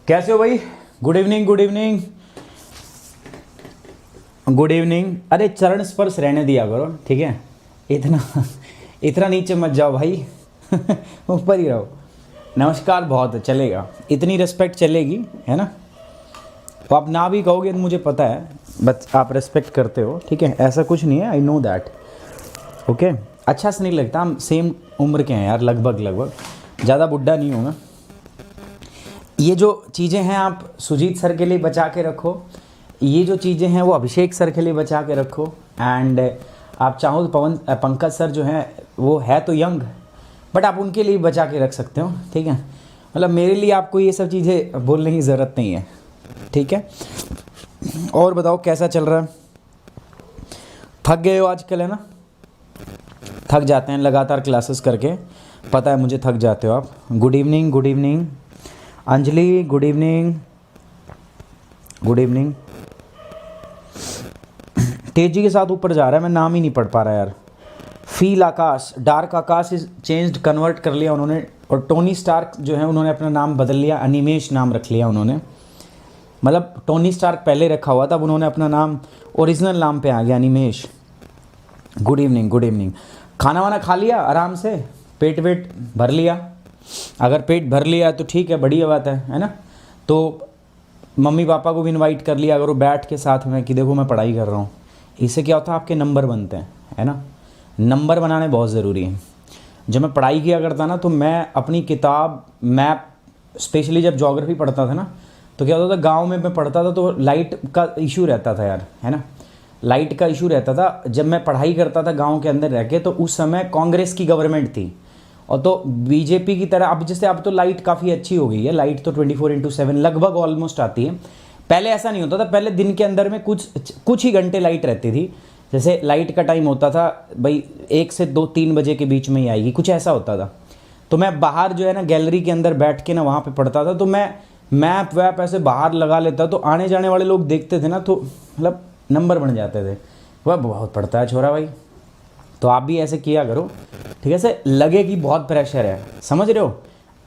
कैसे हो भाई? Good evening, good evening, good evening. अरे चरण स्पर्श रहने दिया करो, ठीक है? इतना इतना नीचे मत जाओ भाई ऊपर ही रहो। नमस्कार बहुत चलेगा, इतनी रिस्पेक्ट चलेगी, है ना? तो आप ना भी कहोगे तो मुझे पता है, बट आप रिस्पेक्ट करते हो, ठीक है? ऐसा कुछ नहीं है, आई नो दैट। ओके, अच्छा से नहीं लगता, हम सेम उम्र के हैं यार, लगभग ज़्यादा बुढ़ा नहीं होगा। ये जो चीज़ें हैं आप सुजीत सर के लिए बचा के रखो, ये जो चीज़ें हैं वो अभिषेक सर के लिए बचा के रखो, एंड आप चाहो तो पंकज सर जो हैं वो है तो यंग, बट आप उनके लिए बचा के रख सकते हो, ठीक है? मतलब मेरे लिए आपको ये सब चीज़ें बोलने की ज़रूरत नहीं है, ठीक है? और बताओ कैसा चल रहा है? थक गए हो आजकल, है ना? थक जाते हैं लगातार क्लासेस करके, पता है मुझे, थक जाते हो आप। Good evening, good evening Anjali, good evening, good evening. तेजी के साथ ऊपर जा रहा है, मैं नाम ही नहीं पढ़ पा रहा यार। Feel Akash, dark Akash is changed, convert कर लिया उन्होंने, और टोनी स्टार्क जो है उन्होंने अपना नाम बदल लिया, अनिमेश नाम रख लिया उन्होंने। मतलब टोनी स्टार्क पहले रखा हुआ था, अब उन्होंने अपना नाम ओरिजिनल नाम पे आ गया, Animesh. Good evening, good evening. खाना वाना खा लिया आराम से? पेट वेट भर लिया? अगर पेट भर लिया तो ठीक है, बढ़िया बात है ना? तो मम्मी पापा को भी इनवाइट कर लिया अगर वो बैठ के साथ में कि देखो मैं पढ़ाई कर रहा हूँ। इससे क्या होता है, आपके नंबर बनते हैं, है ना? नंबर बनाने बहुत ज़रूरी है। जब मैं पढ़ाई किया करता ना, तो मैं अपनी किताब, मैप, स्पेशली जब ज्योग्राफी पढ़ता था ना, तो क्या होता था, गाँव में मैं पढ़ता था तो लाइट का इशू रहता था यार, है ना? लाइट का इशू रहता था जब मैं पढ़ाई करता था गांव के अंदर रह के। तो उस समय कांग्रेस की गवर्नमेंट थी, और तो बीजेपी की तरह अब जैसे अब तो लाइट काफ़ी अच्छी हो गई है, लाइट तो 24/7 लगभग ऑलमोस्ट आती है। पहले ऐसा नहीं होता था, पहले दिन के अंदर में कुछ ही घंटे लाइट रहती थी। जैसे लाइट का टाइम होता था भाई 1 से 2-3 बजे के बीच में ही आएगी, कुछ ऐसा होता था। तो मैं बाहर जो है ना गैलरी के अंदर बैठ के ना वहाँ पे पढ़ता था, तो मैं मैप वैप ऐसे बाहर लगा लेता, तो आने जाने वाले लोग देखते थे ना, तो मतलब नंबर बन जाते थे। वह बहुत पढ़ता है छोरा भाई, तो आप भी ऐसे किया करो, ठीक है? से लगे कि बहुत प्रेशर है, समझ रहे हो?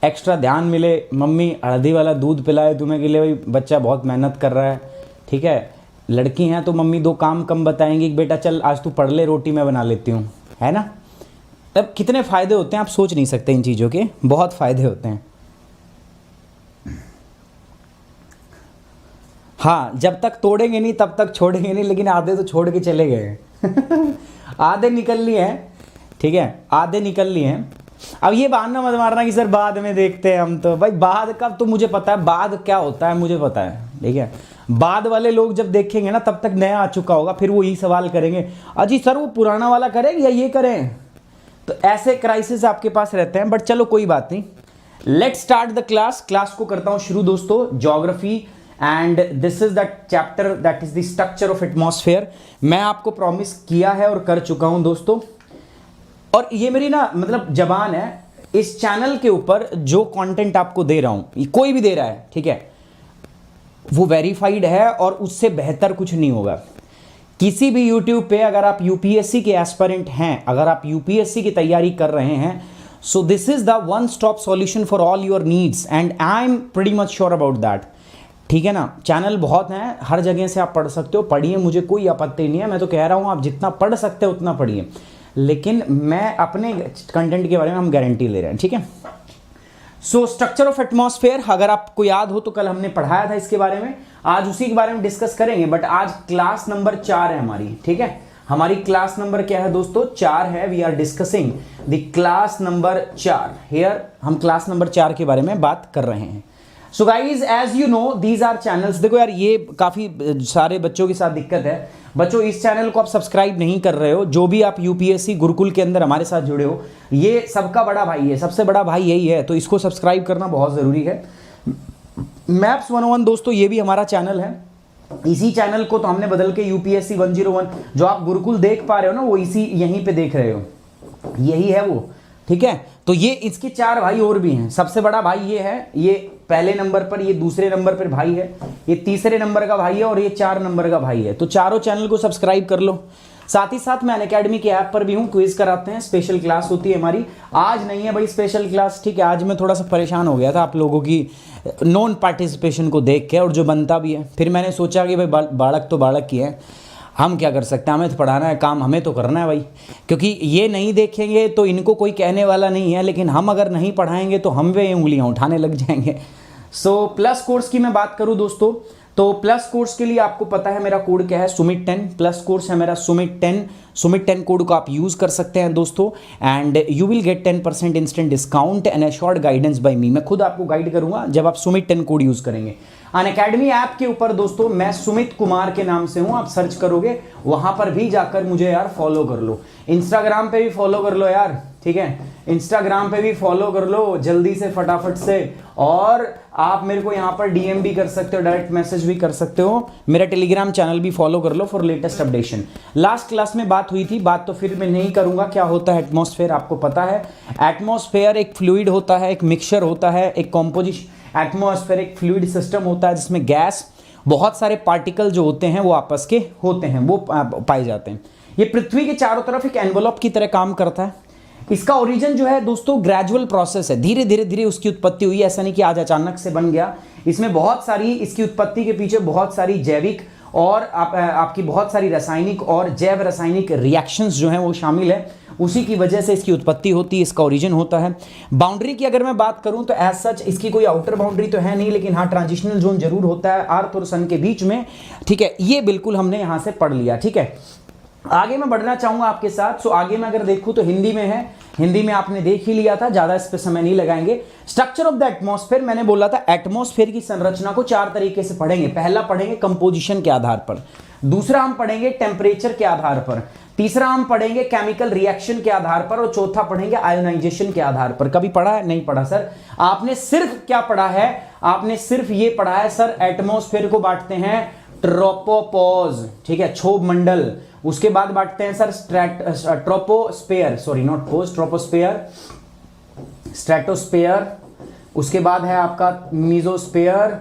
एक्स्ट्रा ध्यान मिले, मम्मी हल्दी वाला दूध पिलाए तुम्हें कि ले भाई बच्चा बहुत मेहनत कर रहा है, ठीक है? लड़की हैं तो मम्मी 2 काम कम बताएंगी कि बेटा चल आज तू पढ़ ले, रोटी मैं बना लेती हूँ, है ना? अब कितने फ़ायदे होते हैं आप सोच नहीं सकते इन चीज़ों के, बहुत फ़ायदे होते हैं। हाँ, जब तक तोड़ेंगे नहीं तब तक छोड़ेंगे नहीं, लेकिन आधे तो छोड़ के चले गए आधे निकल लिए हैं, ठीक है? आधे निकल लिए हैं। अब ये बहाना मत मारना कि सर बाद में देखते हैं हम, तो भाई बाद का तो मुझे पता है, बाद क्या होता है मुझे पता है, ठीक है? बाद वाले लोग जब देखेंगे ना तब तक नया आ चुका होगा, फिर वो यही सवाल करेंगे, अजी सर वो पुराना वाला करें या ये करें? तो ऐसे क्राइसिस आपके पास रहते हैं, बट चलो कोई बात नहीं। लेट्स स्टार्ट द क्लास को करता हूं शुरू दोस्तों, geography, and this is the chapter that is the structure of atmosphere. मैं आपको प्रॉमिस किया है और कर चुका हूं दोस्तों, और ये मेरी ना मतलब जबान है, इस चैनल के ऊपर जो कंटेंट आपको दे रहा हूं, कोई भी दे रहा है, ठीक है, वो वेरीफाइड है और उससे बेहतर कुछ नहीं होगा। किसी भी यूट्यूब पे अगर आप यूपीएससी के एस्पिरेंट हैं, अगर आप यूपीएससी की तैयारी कर रहे हैं, so this is the one stop solution for all your needs, and I am pretty much sure about that, ठीक है ना? चैनल बहुत हैं, हर जगह से आप पढ़ सकते हो, पढ़िए, मुझे कोई आपत्ति नहीं है। मैं तो कह रहा हूँ आप जितना पढ़ सकते हो उतना पढ़िए, लेकिन मैं अपने कंटेंट के बारे में हम गारंटी ले रहे हैं, ठीक है? सो स्ट्रक्चर ऑफ एटमॉस्फेयर, अगर आपको याद हो तो कल हमने पढ़ाया था इसके बारे में, आज उसी के बारे में डिस्कस करेंगे, बट आज क्लास नंबर 4 है हमारी, ठीक है? हमारी क्लास नंबर क्या है दोस्तों? 4 है। We are discussing the class number 4 here, हम क्लास नंबर 4 के बारे में बात कर रहे हैं। So guys as you know these are channels. देखो यार, ये काफ़ी सारे बच्चों के साथ दिक्कत है। बच्चों, इस चैनल को आप सब्सक्राइब नहीं कर रहे हो, जो भी आप यूपीएससी गुरुकुल के अंदर हमारे साथ जुड़े हो, ये सबका बड़ा भाई है, सबसे बड़ा भाई यही है, तो इसको सब्सक्राइब करना बहुत ज़रूरी है। मैप्स 101 दोस्तों, ये भी हमारा चैनल है। इसी चैनल को तो हमने बदल के यूपीएससी 101, जो आप गुरुकुल देख पा रहे हो ना, वो इसी यहीं पे देख रहे हो, यही है वो, ठीक है? तो ये इसके 4 भाई और भी हैं। सबसे बड़ा भाई ये है, ये पहले नंबर पर, ये दूसरे नंबर पर भाई है, ये तीसरे नंबर का भाई है, और ये 4 नंबर का भाई है। तो चारों चैनल को सब्सक्राइब कर लो। साथ ही साथ मैं अनअकैडमी के ऐप पर भी हूँ, क्विज कराते हैं, स्पेशल क्लास होती है हमारी। आज नहीं है भाई स्पेशल क्लास, ठीक है, आज मैं थोड़ा सा परेशान हो गया था आप लोगों की नॉन पार्टिसिपेशन को देख के, और जो बनता भी है। फिर मैंने सोचा कि भाई बालक तो बालक की है, हम क्या कर सकते हैं, हमें तो पढ़ाना है, काम हमें तो करना है भाई, क्योंकि ये नहीं देखेंगे तो इनको कोई कहने वाला नहीं है, लेकिन हम अगर नहीं पढ़ाएंगे तो हम वे उंगलियां उठाने लग जाएंगे। सो प्लस कोर्स की मैं बात करूं दोस्तों, तो प्लस कोर्स के लिए आपको पता है मेरा कोड क्या है, सुमित 10। प्लस कोर्स है मेरा सुमित 10। सुमित 10 कोड को आप यूज़ कर सकते हैं दोस्तों, and you will get 10% instant discount and assured guidance by me. मैं खुद आपको गाइड करूंगा जब आप सुमित 10 कोड यूज़ करेंगे। अनअकैडमी ऐप के ऊपर दोस्तों मैं सुमित कुमार के नाम से हूं, आप सर्च करोगे, वहां पर भी जाकर मुझे यार फॉलो कर लो। इंस्टाग्राम पे भी फॉलो कर लो यार, ठीक है, इंस्टाग्राम पे भी फॉलो कर लो जल्दी से, फटाफट से। और आप मेरे को यहाँ पर डीएम भी कर सकते हो, डायरेक्ट मैसेज भी कर सकते हो। मेरा टेलीग्राम चैनल भी फॉलो कर लो for latest updation. Last class में बात हुई थी, बात तो फिर मैं नहीं करूंगा, क्या होता है एटमॉस्फेयर आपको पता है। एटमॉस्फेयर एक फ्लूइड होता है, एक मिक्सचर होता है, एक कॉम्पोजिशन। एटमॉस्फेयर एक फ्लूइड सिस्टम होता है जिसमें गैस, बहुत सारे पार्टिकल जो होते हैं वो आपस के होते हैं, वो पाए जाते हैं। ये पृथ्वी के चारों तरफ एक एनवलप की तरह काम करता है। इसका ओरिजिन जो है दोस्तों ग्रेजुअल प्रोसेस है, धीरे धीरे धीरे उसकी उत्पत्ति हुई, ऐसा नहीं कि आज अचानक से बन गया। इसमें बहुत सारी, इसकी उत्पत्ति के पीछे बहुत सारी जैविक और आपकी बहुत सारी रासायनिक और जैव रासायनिक रिएक्शंस जो हैं वो शामिल है, उसी की वजह से इसकी उत्पत्ति होती है, इसका ओरिजिन होता है। बाउंड्री की अगर मैं बात करूं तो एज सच इसकी कोई आउटर बाउंड्री तो है नहीं, लेकिन हाँ ट्रांजिशनल जोन जरूर होता है अर्थ और सन के बीच में, ठीक है, ये बिल्कुल हमने यहां से पढ़ लिया, ठीक है। आगे मैं बढ़ना चाहूंगा आपके साथ। सो आगे मैं अगर देखूं तो हिंदी में है, हिंदी में आपने देख ही लिया था, ज्यादा इस पे समय नहीं लगाएंगे। स्ट्रक्चर ऑफ द एटमॉस्फेयर, मैंने बोला था एटमॉस्फेयर की संरचना को 4 तरीके से पढ़ेंगे। पहला पढ़ेंगे कंपोजिशन के आधार पर, दूसरा हम पढ़ेंगे टेम्परेचर के आधार पर, तीसरा हम पढ़ेंगे केमिकल रिएक्शन के आधार पर, और चौथा पढ़ेंगे आयोनाइजेशन के आधार पर। कभी पढ़ा है? नहीं पढ़ा सर। आपने सिर्फ क्या पढ़ा है, आपने सिर्फ ये पढ़ा है सर एटमॉस्फेयर को बांटते हैं ट्रोपोपॉज, ठीक है, क्षोभ मंडल। उसके बाद बांटते हैं sir troposphere, sorry not pose, troposphere, stratosphere. उसके बाद है आपका मीजोस्फेयर,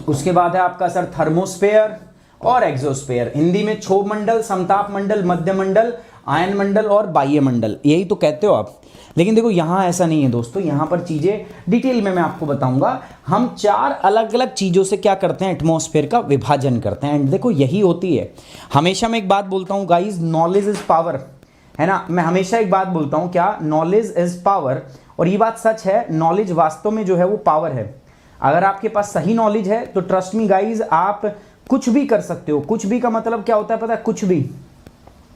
उसके बाद है आपका सर थर्मोस्फेयर और एक्सोस्फेयर। हिंदी में क्षोभ मंडल, समताप मंडल, मध्य मंडल, आयन मंडल और बाह्य मंडल, यही तो कहते हो आप। लेकिन देखो यहां ऐसा नहीं है दोस्तों, यहां पर चीजें डिटेल में मैं आपको बताऊंगा। हम 4 अलग अलग चीजों से क्या करते हैं, एटमॉस्फेयर का विभाजन करते हैं। एंड देखो यही होती है, हमेशा मैं एक बात बोलता हूं गाइज, नॉलेज इज पावर, है ना। मैं हमेशा एक बात बोलता हूं, क्या, नॉलेज इज पावर। और ये बात सच है, नॉलेज वास्तव में जो है वो पावर है। अगर आपके पास सही नॉलेज है तो ट्रस्ट मी गाइज, आप कुछ भी कर सकते हो। कुछ भी का मतलब क्या होता है पता है, कुछ भी,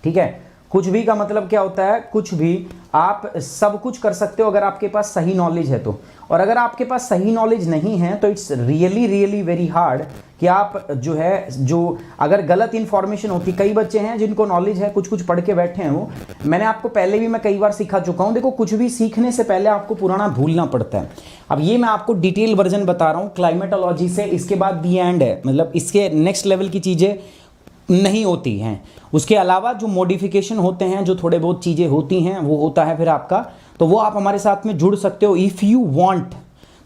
ठीक है, कुछ भी का मतलब क्या होता है, कुछ भी, आप सब कुछ कर सकते हो अगर आपके पास सही नॉलेज है तो। और अगर आपके पास सही नॉलेज नहीं है तो it's really really very hard कि आप जो है, जो अगर गलत इंफॉर्मेशन होती, कई बच्चे हैं जिनको नॉलेज है, कुछ कुछ पढ़ के बैठे हैं वो, मैंने आपको पहले भी मैं कई बार सिखा चुका हूं। देखो कुछ भी सीखने से पहले आपको पुराना भूलना पड़ता है। अब ये मैं आपको डिटेल वर्जन बता रहा हूँ क्लाइमेटोलॉजी से, इसके बाद दी एंड है, मतलब इसके नेक्स्ट लेवल की चीज़ें नहीं होती हैं। उसके अलावा जो मॉडिफिकेशन होते हैं, जो थोड़े बहुत चीज़ें होती हैं, वो होता है फिर आपका, तो वो आप हमारे साथ में जुड़ सकते हो। इफ़ यू वांट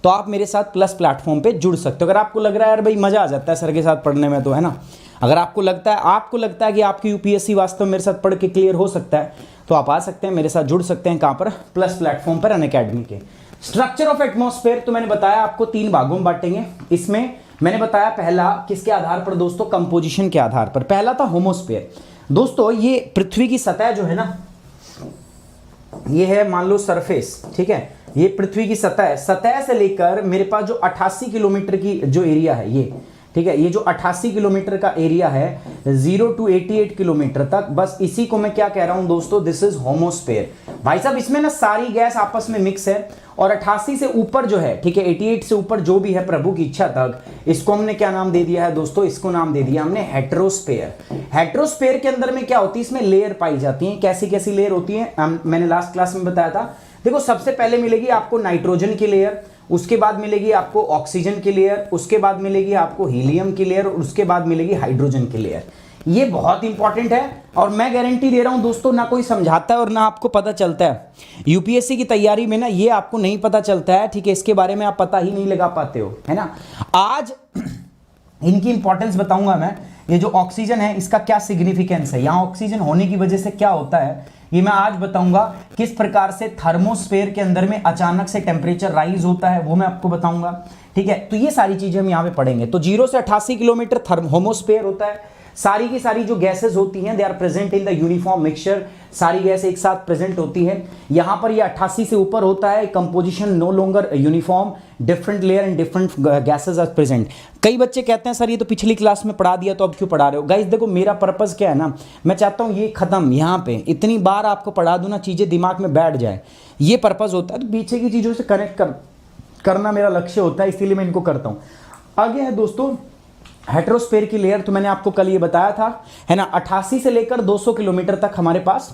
तो आप मेरे साथ प्लस प्लेटफॉर्म पे जुड़ सकते हो। अगर आपको लग रहा है यार भाई मज़ा आ जाता है सर के साथ पढ़ने में, तो है ना, अगर आपको लगता है कि आपकी यूपीएससी वास्तव में मेरे साथ पढ़ के क्लियर हो सकता है, तो आप आ सकते हैं, मेरे साथ जुड़ सकते हैं। कहाँ पर? प्लस प्लेटफॉर्म पर, अनअकैडमी के। स्ट्रक्चर ऑफ एटमॉस्फेयर तो मैंने बताया आपको 3 भागों में बांटेंगे। इसमें मैंने बताया पहला किसके आधार पर दोस्तों, कंपोजिशन के आधार पर। पहला था होमोस्फेयर। दोस्तों ये पृथ्वी की सतह जो है ना, ये है मान लो सरफेस, ठीक है, ये पृथ्वी की सतह है। सतह से लेकर मेरे पास जो 88 किलोमीटर की जो एरिया है ये, ठीक है, ये जो 88 किलोमीटर का एरिया है 0 to 88 किलोमीटर तक, बस इसी को मैं क्या कह रहा हूं दोस्तों, दिस इज होमोस्फेयर। भाई साहब इसमें ना सारी गैस आपस में मिक्स है, और 88 से ऊपर जो है, ठीक है, 88 से ऊपर जो भी है प्रभु की इच्छा तक, इसको हमने क्या नाम दे दिया है दोस्तों, इसको नाम दे दिया हमने हेट्रोस्फेयर। हेट्रोस्फेयर के अंदर में क्या होती है, इसमें लेयर पाई जाती है। कैसी कैसी लेयर होती है, मैंने लास्ट क्लास में बताया था। देखो सबसे पहले मिलेगी आपको नाइट्रोजन की लेयर, उसके बाद मिलेगी आपको ऑक्सीजन की लेयर, उसके बाद मिलेगी आपको हीलियम की लेयर, और उसके बाद मिलेगी हाइड्रोजन की लेयर। ये बहुत इंपॉर्टेंट है, और मैं गारंटी दे रहा हूं दोस्तों, ना कोई समझाता है और ना आपको पता चलता है। यूपीएससी की तैयारी में ना ये आपको नहीं पता चलता है, ठीक है, इसके बारे में आप पता ही नहीं लगा पाते हो, है ना। आज इनकी इंपॉर्टेंस बताऊंगा मैं। ये जो ऑक्सीजन है इसका क्या सिग्निफिकेंस है, यहाँ ऑक्सीजन होने की वजह से क्या होता है ये मैं आज बताऊंगा। किस प्रकार से थर्मोस्फेयर के अंदर में अचानक से टेम्परेचर राइज होता है वो मैं आपको बताऊंगा, ठीक है। तो ये सारी चीजें हम यहाँ पे पढ़ेंगे। तो 0 से 88 किलोमीटर होमोस्फेयर होता है। सारी की सारी जो गैसेस होती हैं they are present in the uniform mixture, सारी गैस एक साथ प्रेजेंट होती है। यहाँ पर ये 88 से ऊपर होता है, composition no longer uniform, different layer and different gases are present. कई बच्चे कहते हैं सर ये तो पिछली क्लास में पढ़ा दिया तो अब क्यों पढ़ा रहे हो। गाइस देखो मेरा पर्पस क्या है ना, मैं चाहता हूँ ये खत्म, यहाँ पे इतनी बार आपको पढ़ा दूँ ना चीज़ें दिमाग में बैठ जाए, ये पर्पस होता है। तो पीछे की चीज़ों से कनेक्ट करना मेरा लक्ष्य होता है, इसीलिए मैं इनको करता हूँ। आगे है दोस्तों हेट्रोस्फेयर की लेयर, तो मैंने आपको कल ये बताया था है ना, 88 से लेकर 200 किलोमीटर तक हमारे पास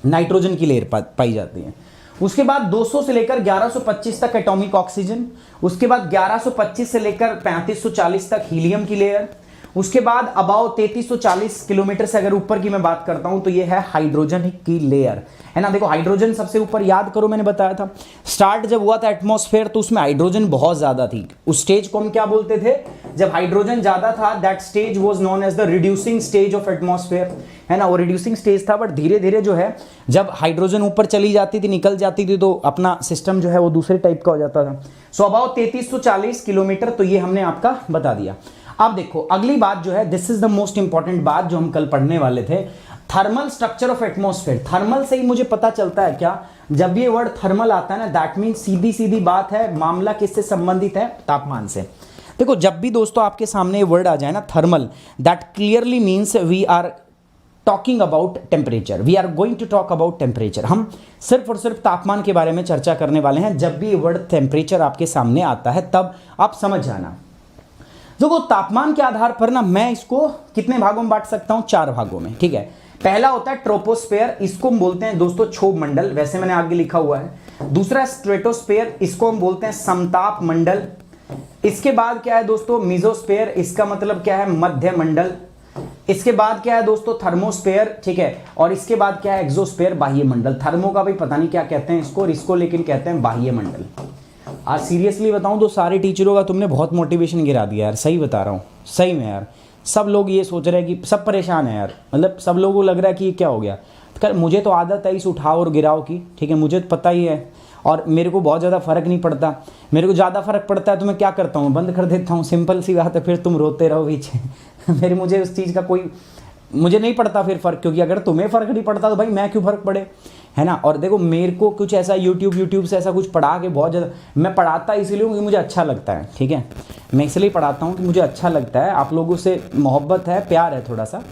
नाइट्रोजन की लेयर पाई जाती है। उसके बाद 200 से लेकर 1125 तक एटॉमिक ऑक्सीजन, उसके बाद 1125 से लेकर 3540 तक हीलियम की लेयर, उसके बाद अबाउ 3340 किलोमीटर से अगर ऊपर की मैं बात करता हूं तो ये है हाइड्रोजन की लेयर, है ना। देखो हाइड्रोजन सबसे ऊपर, याद करो मैंने बताया था स्टार्ट जब हुआ था एटमॉस्फेयर तो उसमें हाइड्रोजन बहुत ज्यादा थी। उस स्टेज को हम क्या बोलते थे, जब हाइड्रोजन ज्यादा था that stage was known as the reducing stage of atmosphere, है ना। वो रिड्यूसिंग स्टेज था, बट धीरे धीरे जो है जब हाइड्रोजन ऊपर चली जाती थी, निकल जाती थी, तो अपना सिस्टम जो है वो दूसरे टाइप का हो जाता था। सो अबाउट 3340 किलोमीटर, तो ये हमने आपका बता दिया। अब देखो अगली बात जो है, this is the most important बात जो हम कल पढ़ने वाले थे, thermal structure of atmosphere. Thermal से ही मुझे पता चलता है क्या, जब ये वर्ड थर्मल आता है ना दैट मीन सीधी सीधी बात है, मामला किससे संबंधित है, तापमान से। देखो जब भी दोस्तों आपके सामने ये वर्ड आ जाए ना thermal, that clearly means we are talking about temperature, we are going to talk about temperature. हम सिर्फ और सिर्फ तापमान के बारे में चर्चा करने वाले हैं। जब भी ये वर्ड टेम्परेचर आपके सामने आता है तब आप समझ जाना। देखो तापमान के आधार पर ना मैं इसको कितने भागों में बांट सकता हूं, 4 भागों में, ठीक है। पहला होता है ट्रोपोस्फेयर, इसको हम बोलते हैं दोस्तों क्षोभ मंडल, वैसे मैंने आगे लिखा हुआ है। दूसरा स्ट्रेटोस्फेयर, इसको हम बोलते हैं समताप मंडल। इसके बाद क्या है दोस्तों मीजोस्फेयर, इसका मतलब क्या है मध्य मंडल। इसके बाद क्या है दोस्तों थर्मोस्फेयर, ठीक है। और इसके बाद क्या है एक्सोस्फेयर, बाह्य मंडल। थर्मो का भाई पता नहीं क्या कहते हैं इसको, और इसको लेकिन कहते हैं बाह्य मंडल। आज सीरियसली बताऊं तो सारे टीचरों का तुमने बहुत मोटिवेशन गिरा दिया यार, सही बता रहा हूँ, सही में यार। सब लोग ये सोच रहे हैं कि सब परेशान है यार, मतलब सब लोगों को लग रहा है कि ये क्या हो गया। तो मुझे तो आदत है इस उठाओ और गिराओ की, ठीक है, मुझे तो पता ही है, और मेरे को बहुत ज़्यादा फर्क नहीं पड़ता। मेरे को ज़्यादा फर्क पड़ता है तो मैं क्या करता हूँ, बंद कर देता हूँ, सिंपल सी बात है, फिर तुम रोते रहो पीछे मुझे उस चीज़ का कोई, मुझे नहीं पड़ता फिर फ़र्क, क्योंकि अगर तुम्हें फ़र्क नहीं पड़ता तो भाई मैं क्यों फ़र्क पड़े, है ना। और देखो मेरे को कुछ ऐसा यूट्यूब से ऐसा कुछ पढ़ा के बहुत ज़्यादा, मैं पढ़ाता इसलिए क्योंकि मुझे अच्छा लगता है, ठीक है। मैं इसलिए पढ़ाता हूँ कि मुझे अच्छा लगता है, आप लोगों से मोहब्बत है, प्यार है, थोड़ा सा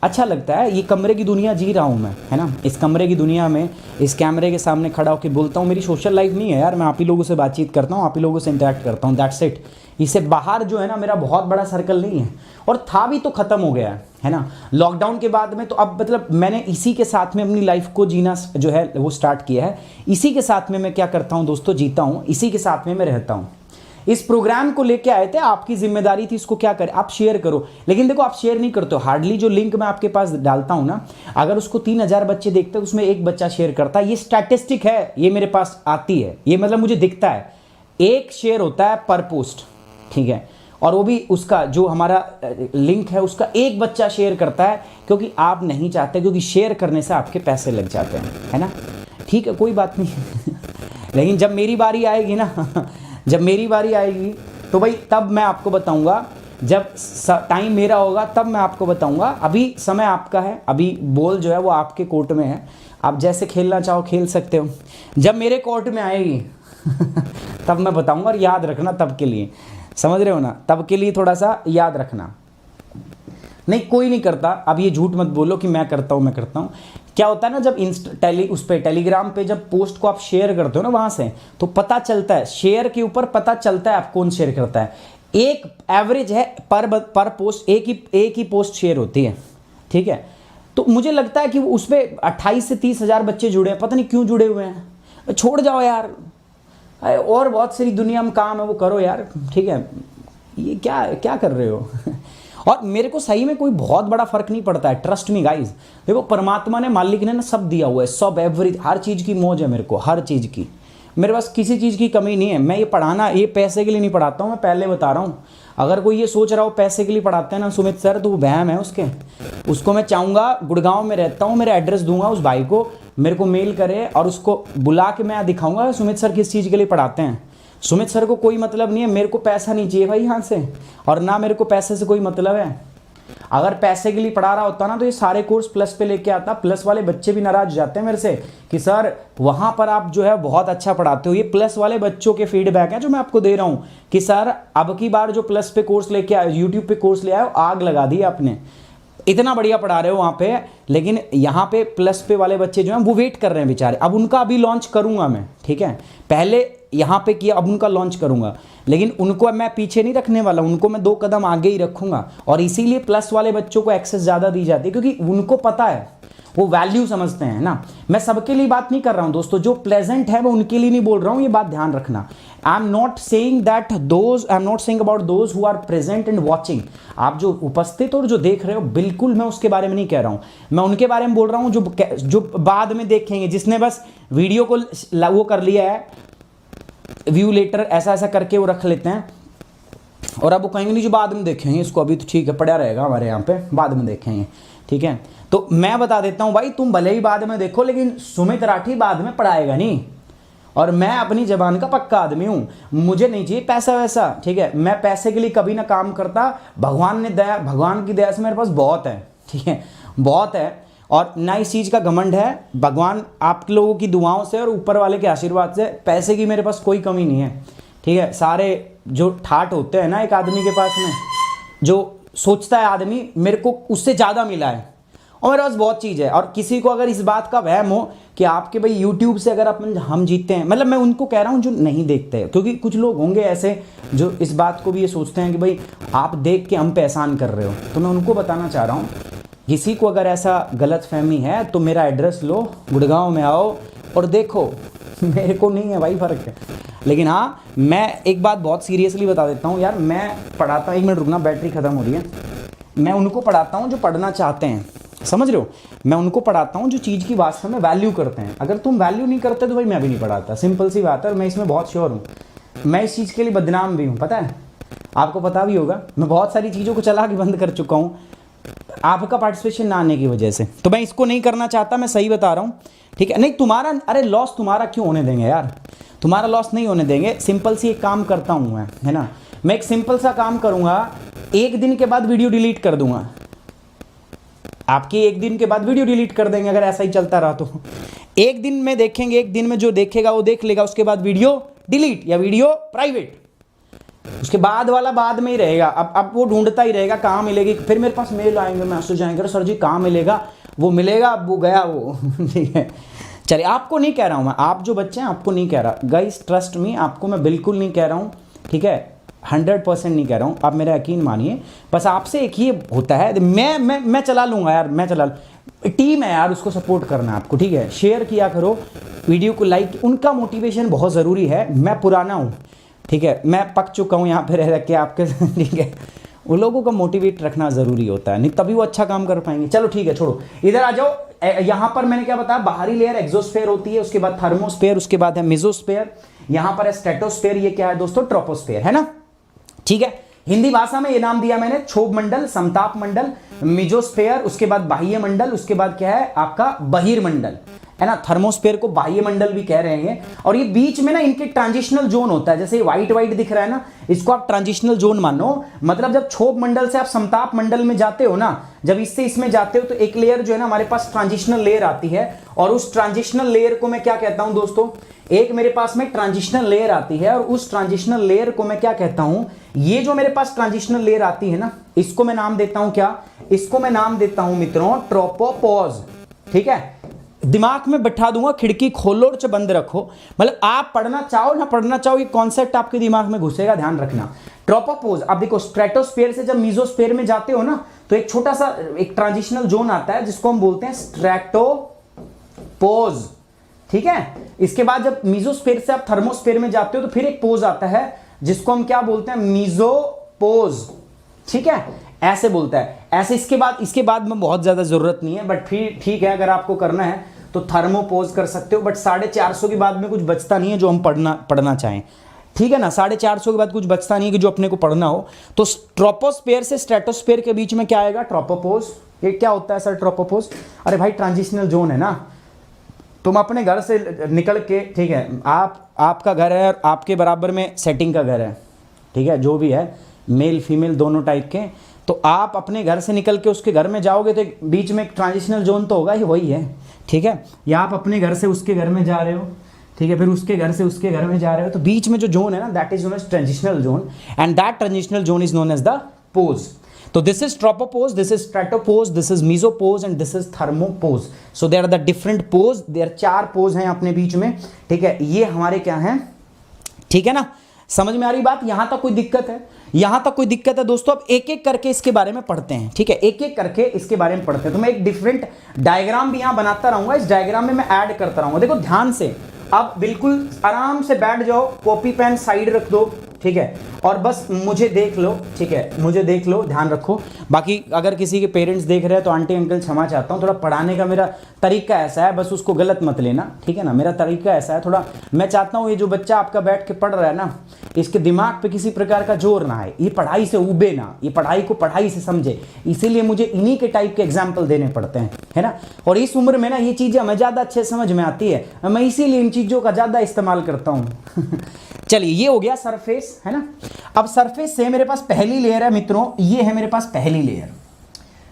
अच्छा लगता है। ये कमरे की दुनिया जी रहा हूँ मैं, है ना। इस कमरे की दुनिया में इस कैमरे के सामने खड़ा होकर बोलता हूँ, मेरी सोशल लाइफ नहीं है यार, मैं आप ही लोगों से बातचीत करता हूँ, आप ही लोगों से इंटरेक्ट करता हूँ, दैट्स इट। इससे बाहर जो है ना मेरा बहुत बड़ा सर्कल नहीं है, और था भी तो ख़त्म हो गया है ना लॉकडाउन के बाद में। तो अब मतलब मैंने इसी के साथ में अपनी लाइफ को जीना जो है वो स्टार्ट किया है। इसी के साथ में मैं क्या करता हूँ दोस्तों, जीता हूँ, इसी के साथ में मैं रहता हूँ। इस प्रोग्राम को लेके आए थे, आपकी जिम्मेदारी थी इसको क्या करें, आप शेयर करो। लेकिन देखो आप शेयर नहीं करते हो, हार्डली जो लिंक मैं आपके पास डालता हूं ना, अगर उसको 3000 बच्चे देखते हैं उसमें एक बच्चा शेयर करता है। ये स्टैटिस्टिक है, ये मेरे पास आती है, ये मतलब मुझे दिखता है, एक शेयर होता है पर पोस्ट, ठीक है। और वो भी उसका जो हमारा लिंक है उसका एक बच्चा शेयर करता है, क्योंकि आप नहीं चाहते, क्योंकि शेयर करने से आपके पैसे लग जाते हैं, है ना। ठीक है कोई बात नहीं लेकिन जब मेरी बारी आएगी ना जब मेरी बारी आएगी तो भाई तब मैं आपको बताऊंगा, जब टाइम मेरा होगा तब मैं आपको बताऊंगा। अभी समय आपका है, अभी बॉल जो है वो आपके कोर्ट में है, आप जैसे खेलना चाहो खेल सकते हो। जब मेरे कोर्ट में आएगी तब मैं बताऊंगा, और याद रखना तब के लिए, समझ रहे हो ना, तब के लिए थोड़ा सा याद रखना। नहीं कोई नहीं करता, अब ये झूठ मत बोलो कि मैं करता हूँ। क्या होता है ना, जब उस पे टेलीग्राम पे जब पोस्ट को आप शेयर करते हो ना वहाँ से, तो पता चलता है, शेयर के ऊपर पता चलता है आप कौन शेयर करता है। एक एवरेज है पर पोस्ट, एक ही पोस्ट शेयर होती है, ठीक है। तो मुझे लगता है कि उस पर 28 से 30 हज़ार बच्चे जुड़े हैं, पता नहीं क्यों जुड़े हुए हैं। छोड़ जाओ यार, और बहुत सारी दुनिया में काम है वो करो यार, ठीक है। ये क्या कर रहे हो और मेरे को सही में कोई बहुत बड़ा फर्क नहीं पड़ता है, ट्रस्ट मी गाइज। देखो परमात्मा ने, मालिक ने ना सब दिया हुआ है, सब एवरी हर चीज़ की मौज है मेरे को, हर चीज़ की। मेरे पास किसी चीज़ की कमी नहीं है। मैं ये पढ़ाना, ये पैसे के लिए नहीं पढ़ाता हूँ, मैं पहले बता रहा हूँ। अगर कोई ये सोच रहा हो पैसे के लिए पढ़ाते हैं ना सुमित सर, तो वो वहम है उसको मैं चाहूँगा, गुड़गांव में रहता हूँ, मेरा एड्रेस दूंगा उस भाई को, मेरे को मेल करे और उसको बुला के मैं दिखाऊंगा सुमित सर किस चीज़ के लिए पढ़ाते हैं। सुमित सर को कोई मतलब नहीं है, मेरे को पैसा नहीं चाहिए भाई यहाँ से, और ना मेरे को पैसे से कोई मतलब है। अगर पैसे के लिए पढ़ा रहा होता ना तो ये सारे कोर्स प्लस पे लेके आता। प्लस वाले बच्चे भी नाराज हो जाते हैं मेरे से कि सर वहाँ पर आप जो है बहुत अच्छा पढ़ाते हो। ये प्लस वाले बच्चों के फीडबैक है जो मैं आपको दे रहा हूँ कि सर अब की बार जो प्लस पे कोर्स लेके आए, यूट्यूब पे कोर्स ले आए, आग लगा दी आपने, इतना बढ़िया पढ़ा रहे हो वहाँ पे, लेकिन यहाँ पे प्लस पे वाले बच्चे जो हैं वो वेट कर रहे हैं बेचारे। अब उनका अभी लॉन्च करूँगा मैं, ठीक है, पहले यहाँ पे किया, अब उनका लॉन्च करूँगा, लेकिन उनको मैं पीछे नहीं रखने वाला, उनको मैं 2 कदम आगे ही रखूँगा। और इसीलिए प्लस वाले बच्चों को एक्सेस ज़्यादा दी जाती है, क्योंकि उनको पता है, वो वैल्यू समझते हैं ना। मैं सबके लिए बात नहीं कर रहा हूँ दोस्तों, जो प्लेजेंट है मैं उनके लिए नहीं बोल रहा हूँ, ये बात ध्यान रखना। I am not saying that those, I am not saying about those who are present and watching. आप जो उपस्थित और जो देख रहे हो, बिल्कुल मैं उसके बारे में नहीं कह रहा हूँ, मैं उनके बारे में बोल रहा हूँ जो बाद में देखेंगे, जिसने बस वीडियो को वो कर लिया है, व्यू लेटर ऐसा ऐसा करके वो रख लेते हैं, और अब वो कहेंगे नहीं जो बाद में देखेंगे इसको, अभी तो ठीक है पड़ा रहेगा हमारे यहाँ पे, बाद में देखेंगे, ठीक है। तो मैं बता देता हूँ भाई, तुम भले ही बाद में देखो, लेकिन सुमित राठी बाद में पढ़ाएगा नहीं। और मैं अपनी जबान का पक्का आदमी हूँ, मुझे नहीं चाहिए पैसा वैसा, ठीक है। मैं पैसे के लिए कभी ना काम करता, भगवान की दया से मेरे पास बहुत है, ठीक है, बहुत है। और ना इस चीज़ का घमंड है, भगवान आप लोगों की दुआओं से और ऊपर वाले के आशीर्वाद से पैसे की मेरे पास कोई कमी नहीं है, ठीक है। सारे जो ठाट होते हैं ना एक आदमी के पास में, जो सोचता है आदमी मेरे को उससे ज़्यादा मिला है, और मेरे पास बहुत चीज़ है। और किसी को अगर इस बात का वहम हो कि आपके भाई यूट्यूब से अगर हम जीतते हैं, मतलब मैं उनको कह रहा हूँ जो नहीं देखते, क्योंकि कुछ लोग होंगे ऐसे जो इस बात को भी ये सोचते हैं कि भाई आप देख के हम पे एहसान कर रहे हो, तो मैं उनको बताना चाह रहा हूँ, किसी को अगर ऐसा गलत फहमी है तो मेरा एड्रेस लो, गुड़गांव में आओ और देखो, मेरे को नहीं है भाई फ़र्क है। लेकिन हाँ, मैं एक बात बहुत सीरियसली बता देता हूँ यार, मैं पढ़ाता हूँ, 1 मिनट रुकना, बैटरी ख़त्म हो रही है। मैं उनको पढ़ाता हूँ जो पढ़ना चाहते हैं, समझ रहे हो, मैं उनको पढ़ाता हूँ जो चीज़ की वास्तव में वैल्यू करते हैं। अगर तुम वैल्यू नहीं करते तो भाई मैं भी नहीं पढ़ाता, सिंपल सी बात है। और मैं इसमें बहुत श्योर हूँ, मैं इस चीज़ के लिए बदनाम भी हूँ, पता है आपको, पता भी होगा, मैं बहुत सारी चीज़ों को चला के बंद कर चुका हूँ आपका पार्टिसिपेशन ना आने की वजह से। तो मैं इसको नहीं करना चाहता, मैं सही बता रहा हूँ, ठीक है। नहीं तुम्हारा, अरे लॉस तुम्हारा क्यों होने देंगे यार, तुम्हारा लॉस नहीं होने देंगे। सिंपल सी एक काम करता हूँ मैं, है ना, मैं एक सिंपल सा काम करूँगा, 1 दिन के बाद वीडियो डिलीट कर दूंगा, आपकी 1 दिन के बाद वीडियो डिलीट कर देंगे अगर ऐसा ही चलता रहा तो। 1 दिन में देखेंगे, 1 दिन में जो देखेगा वो देख लेगा, उसके बाद वीडियो डिलीट या वीडियो प्राइवेट, उसके बाद वाला बाद में ही रहेगा। अब वो ढूंढता ही रहेगा कहाँ मिलेगी, फिर मेरे पास मेल आएंगे, मैसेज आएंगे, सर जी कहाँ मिलेगा, वो मिलेगा, अब वो गया वो ठीक है। चलिए, आपको नहीं कह रहा हूँ मैं, आप जो बच्चे हैं आपको नहीं कह रहा, गाइस ट्रस्ट मी, आपको मैं बिल्कुल नहीं कह रहा हूँ, ठीक है, 100% नहीं कह रहा हूँ, आप मेरा यकीन मानिए। बस आपसे एक ही होता है, मैं चला लूँगा यार, मैं चला, टीम है यार, उसको सपोर्ट करना है आपको, ठीक है। शेयर किया करो वीडियो को, लाइक, उनका मोटिवेशन बहुत ज़रूरी है। मैं पुराना हूँ, ठीक है, मैं पक चुका हूँ यहाँ पे रह रह के आपके, ठीक है, उन लोगों को मोटिवेट रखना ज़रूरी होता है, नहीं तभी वो अच्छा काम कर पाएंगे। चलो ठीक है, छोड़ो, इधर आ जाओ। यहाँ पर मैंने क्या बताया, बाहरी लेयर एक्सोस्फेयर होती है, उसके बाद थर्मोस्फेयर, उसके बाद है मेसोस्फेयर, यहाँ पर है स्ट्रेटोस्फेयर, ये क्या है दोस्तों, ट्रोपोस्फेयर, है ना, ठीक है। हिंदी भाषा में ये नाम दिया मैंने, क्षोभ मंडल, समताप मंडल, मिजोस्फेयर, उसके बाद बाह्य मंडल, उसके बाद क्या है आपका बहिर्मंडल, है ना। थर्मोस्फेयर को बाह्य मंडल भी कह रहे हैं। और ये बीच में ना इनके ट्रांजिशनल जोन होता है, जैसे ये व्हाइट व्हाइट दिख रहा है ना, इसको आप ट्रांजिशनल जोन मानो। मतलब जब क्षोभ मंडल से आप समताप मंडल में जाते हो ना, जब इससे इसमें जाते हो तो एक लेयर जो है ना हमारे पास ट्रांजिशनल लेयर आती है, और उस ट्रांजिशनल लेयर को मैं क्या कहता हूं दोस्तों, एक मेरे पास में ट्रांजिशनल लेयर आती है, और उस ट्रांजिशनल लेयर को मैं क्या कहता हूं, ये जो मेरे पास ट्रांजिशनल लेयर आती है ना, इसको मैं नाम देता हूं क्या, इसको मैं नाम देता हूं मित्रों ट्रोपोपॉज, ठीक है। दिमाग में बैठा दूंगा, खिड़की खोलो और बंद रखो, मतलब आप पढ़ना चाहो ना पढ़ना चाहो, ये कॉन्सेप्ट आपके दिमाग में घुसेगा, ध्यान रखना। ट्रोपोपोज, अब देखो स्ट्रेटोस्फेयर से जब मीजोस्फेयर में जाते हो ना, तो एक छोटा सा एक ट्रांजिशनल जोन आता है जिसको हम बोलते हैं स्ट्रेटोपोज, ठीक है। इसके बाद जब मीजोस्फेयर से आप थर्मोस्फेयर में जाते हो तो फिर एक पोज आता है जिसको हम क्या बोलते हैं, मीजोपोज, ठीक है, ऐसे बोलता है ऐसे। इसके बाद में बहुत ज्यादा जरूरत नहीं है, बट फिर ठीक है, अगर आपको करना है तो थर्मोपोज कर सकते हो, बट 450 के बाद में कुछ बचता नहीं है जो हम पढ़ना चाहें, ठीक है ना। 450 के बाद कुछ बचता नहीं है कि जो अपने को पढ़ना हो। तो ट्रोपोस्फेयर से स्ट्रेटोस्फेयर के बीच में क्या आएगा, ट्रोपोपोज। ये क्या होता है सर ट्रोपोपोज? अरे भाई ट्रांजिशनल जोन है ना। तुम अपने घर से निकल के, ठीक है, आपका घर है और आपके बराबर में सेटिंग का घर है, ठीक है, जो भी है, मेल फीमेल दोनों टाइप के। तो आप अपने घर से निकल के उसके घर में जाओगे तो बीच में एक ट्रांजिशनल जोन तो होगा ही, वही है, ठीक है। या आप अपने घर से उसके घर में जा रहे हो, ठीक है, फिर उसके घर से उसके घर में जा रहे हो, तो बीच में जो जोन है ना, that is known as transitional zone, and that transitional zone is known as the pause. तो this is tropopause, this is stratopause, this is mesopause and this is thermopause. So there are the different pause, there 4 pause हैं अपने बीच में, ठीक है। ये हमारे क्या हैं, ठीक है ना, समझ में आ रही बात? यहां तक कोई दिक्कत है? यहां तक कोई दिक्कत है दोस्तों? अब एक एक करके इसके बारे में पढ़ते हैं, ठीक है, एक एक करके इसके बारे में पढ़ते हैं। तो मैं एक डिफरेंट डायग्राम भी यहां बनाता रहूंगा, इस डायग्राम में मैं ऐड करता रहूंगा। देखो ध्यान से, अब बिल्कुल आराम से बैठ जाओ, कॉपी पेन साइड रख दो, ठीक है, और बस मुझे देख लो, ठीक है, मुझे देख लो, ध्यान रखो। बाकी अगर किसी के पेरेंट्स देख रहे हैं तो आंटी अंकल क्षमा चाहता हूँ, थोड़ा पढ़ाने का मेरा तरीका ऐसा है, बस उसको गलत मत लेना, ठीक है ना। मेरा तरीका ऐसा है थोड़ा, मैं चाहता हूँ ये जो बच्चा आपका बैठ के पढ़ रहा है ना, इसके दिमाग पे किसी प्रकार का जोर ना आए, ये पढ़ाई से उबे ना, ये पढ़ाई को पढ़ाई से समझे, इसीलिए मुझे इन्हीं के टाइप के एग्जाम्पल देने पड़ते हैं, है ना। और इस उम्र में ना ये चीज़ें हमें ज़्यादा अच्छे समझ में आती है, मैं इसीलिए इन चीज़ों का ज़्यादा इस्तेमाल करता हूँ। चलिए ये हो गया सरफेस, है ना। अब सरफेस से मेरे पास पहली लेयर है मित्रों, ये है मेरे पास पहली लेयर,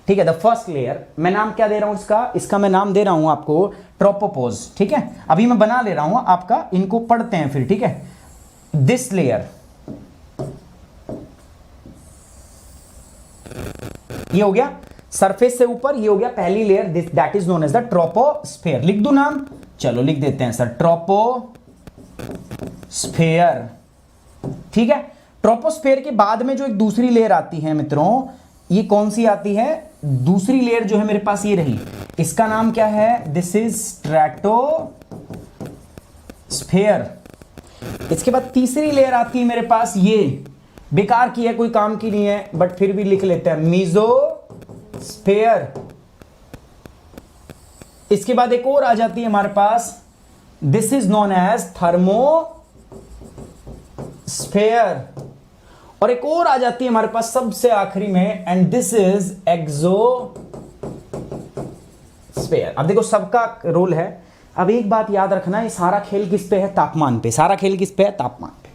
ठीक है, द फर्स्ट लेयर। मैं नाम क्या दे रहा हूं इसका मैं नाम दे रहा हूं आपको ट्रोपोपोज, ठीक है। अभी मैं बना ले रहा हूं आपका, इनको पढ़ते हैं फिर, ठीक है। दिस लेयर, ये हो गया सरफेस से ऊपर, ये हो गया पहली layer, this that is known as the troposphere. लिख दूं नाम? चलो लिख देते हैं सर, ट्रोपोस्फेयर, ठीक है। ट्रोपोस्फेयर के बाद में जो एक दूसरी लेयर आती है मित्रों, ये कौन सी आती है? दूसरी लेयर जो है मेरे पास ये रही, इसका नाम क्या है? This is stratosphere. इसके बाद तीसरी लेयर आती है मेरे पास, ये बेकार की है, कोई काम की नहीं है, बट फिर भी लिख लेते हैं, मीजोस्फेयर। इसके बाद एक और आ जाती है हमारे पास, this is known as thermosphere. और एक और आ जाती है हमारे पास सबसे आखिरी में, एंड दिस इज एक्सोस्फेयर। अब देखो सबका रोल है। अब एक बात याद रखना, ये सारा खेल किस पे है? तापमान पे। सारा खेल किस पे है? तापमान पे।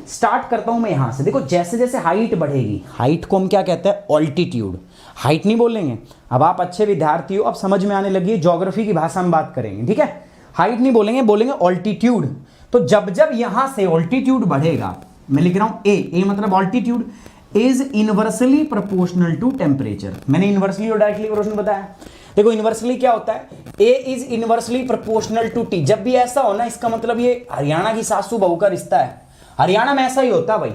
स्टार्ट करता हूं मैं यहां से। देखो जैसे जैसे हाइट बढ़ेगी, हाइट को हम क्या कहते हैं? ऑल्टीट्यूड। हाइट नहीं बोलेंगे, अब आप अच्छे विद्यार्थी हो, अब समझ में आने लगी, ज्योग्राफी की भाषा में बात करेंगे, ठीक है। हाइट नहीं बोलेंगे, बोलेंगे ऑल्टीट्यूड। तो जब जब यहां से ऑल्टीट्यूड बढ़ेगा, मैं लिख रहा हूं ए मतलब altitude is inversely proportional to temperature. मैंने इनवर्सली और डायरेक्टली प्रोपोर्शनल बताया। देखो इनवर्सली क्या होता है? A is inversely proportional to T. जब भी ऐसा हो ना, इसका मतलब ये हरियाणा की सासू बहू का रिश्ता है। हरियाणा में ऐसा ही होता है भाई,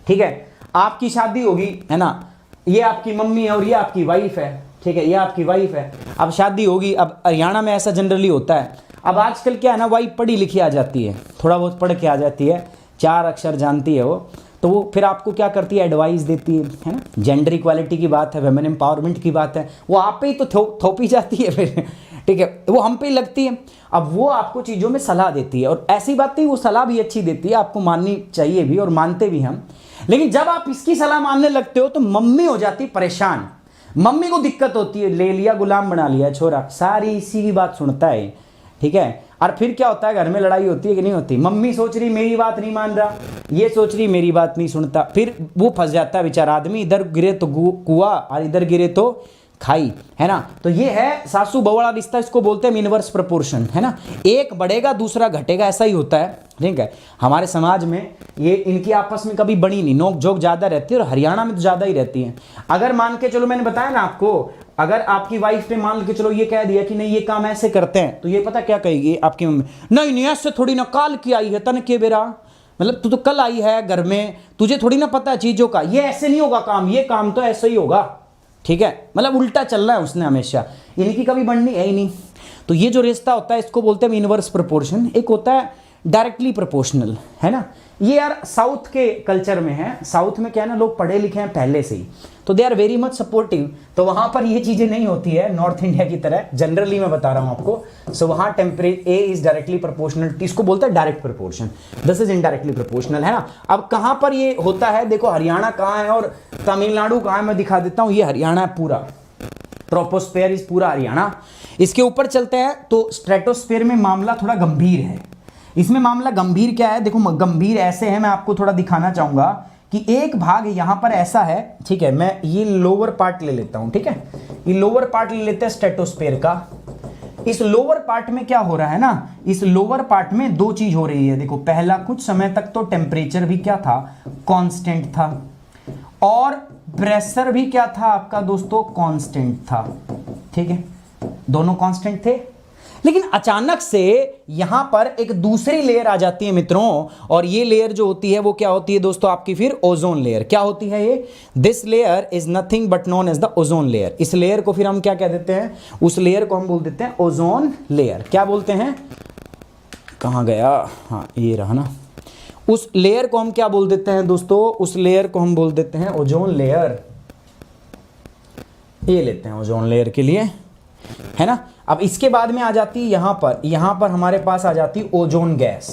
ठीक है। आपकी शादी होगी, है ना, ये आपकी मम्मी है और ये आपकी वाइफ है, ठीक है, ये आपकी वाइफ है। अब शादी होगी, अब हरियाणा में ऐसा जनरली होता है। अब आजकल क्या है ना, वाइफ पढ़ी लिखी आ जाती है, थोड़ा बहुत पढ़ के आ जाती है, 4 अक्षर जानती है वो, तो वो फिर आपको क्या करती है? एडवाइस देती है ना। जेंडर इक्वालिटी की बात है, वेमेन एम्पावरमेंट की बात है, वो आप पे ही तो थोपी जाती है फिर, ठीक है, वो हम पे ही लगती है। अब वो आपको चीज़ों में सलाह देती है, और ऐसी बात नहीं, वो सलाह भी अच्छी देती है, आपको माननी चाहिए भी और मानते भी हम। लेकिन जब आप इसकी सलाह मानने लगते हो तो मम्मी हो जाती परेशान। मम्मी को दिक्कत होती है, ले लिया गुलाम बना लिया छोरा, सारी इसी की बात सुनता है, ठीक है। और फिर क्या होता है? घर में लड़ाई होती है कि नहीं होती? मम्मी सोच रही मेरी बात नहीं मान रहा, ये सोच रही मेरी बात नहीं सुनता, फिर वो फंस जाता है बेचारा आदमी, इधर गिरे तो कुआं और इधर गिरे तो खाई, है ना। तो ये है सासू बहू वाला रिश्ता, इसको बोलते हैं इनवर्स प्रोपोर्शन, है ना। एक बढ़ेगा दूसरा घटेगा, ऐसा ही होता है, ठीक है। हमारे समाज में ये इनकी आपस में कभी बनी नहीं, नोक झोंक ज़्यादा रहती है, और हरियाणा में तो ज़्यादा ही रहती है। अगर मान के चलो, मैंने बताया ना आपको, अगर आपकी वाइफ ने मान के चलो ये कह दिया कि नहीं ये काम ऐसे करते हैं, तो ये पता क्या कहेगी आपकी मम्मी? नहीं ऐसे थोड़ी ना, काल की आई है तन के बेरा, मतलब तू तो कल आई है घर में, तुझे थोड़ी ना पता है चीज़ों का, ये ऐसे नहीं होगा काम, ये काम तो ऐसे ही होगा, ठीक है। मतलब उल्टा चलना है उसने हमेशा, इनकी कभी बननी है ही नहीं। तो ये जो रिश्ता होता है इसको बोलते हैं इनवर्स प्रोपोर्शन। एक होता है डायरेक्टली प्रोपोर्शनल, है ना। ये यार साउथ के कल्चर में है, साउथ में क्या है ना, लोग पढ़े लिखे हैं पहले से ही, तो they are very much supportive. तो वहां पर ये चीजें नहीं होती है नॉर्थ इंडिया की तरह, जनरली मैं बता रहा हूं आपको। सो वहां temperature A is directly proportional, इसको बोलता है direct proportion, this is indirectly proportional, है ना। अब कहां पर ये होता है, देखो हरियाणा कहां है और तमिलनाडु कहां है, मैं दिखा देता हूं। ये हरियाणा है पूरा, ट्रोपोस्फेयर इज पूरा हरियाणा। इसके ऊपर चलते हैं तो स्ट्रेटोस्फेयर में मामला थोड़ा गंभीर है। इसमें मामला गंभीर क्या है, देखो गंभीर ऐसे है, मैं आपको थोड़ा दिखाना चाहूंगा कि एक भाग यहां पर ऐसा है, ठीक है। मैं ये लोअर पार्ट ले लेता हूं, ठीक है, ये लोअर पार्ट ले लेते हैं स्ट्रेटोस्फेयर का। इस लोअर पार्ट में क्या हो रहा है ना, इस लोअर पार्ट में दो चीज हो रही है। देखो पहला, कुछ समय तक तो टेम्परेचर भी क्या था, कांस्टेंट था, और प्रेशर भी क्या था आपका दोस्तों, कांस्टेंट था, ठीक है, दोनों कांस्टेंट थे। लेकिन अचानक से यहां पर एक दूसरी लेयर आ जाती है मित्रों, और ये लेयर जो होती है वो क्या होती है दोस्तों, आपकी फिर ओजोन लेयर। क्या होती है ये, this layer is nothing but known as the ozone layer. इस लेयर को फिर हम क्या कह देते हैं, उस लेयर को हम बोल देते हैं ओजोन लेयर। क्या बोलते हैं, कहां गया, हाँ ये रहा ना, उस लेयर को हम क्या बोल देते हैं दोस्तों, उस लेयर को हम बोल देते हैं ओजोन लेयर। ये लेते हैं ओजोन लेयर के लिए, है ना। अब इसके बाद में आ जाती है यहां पर हमारे पास आ जाती है ओजोन गैस।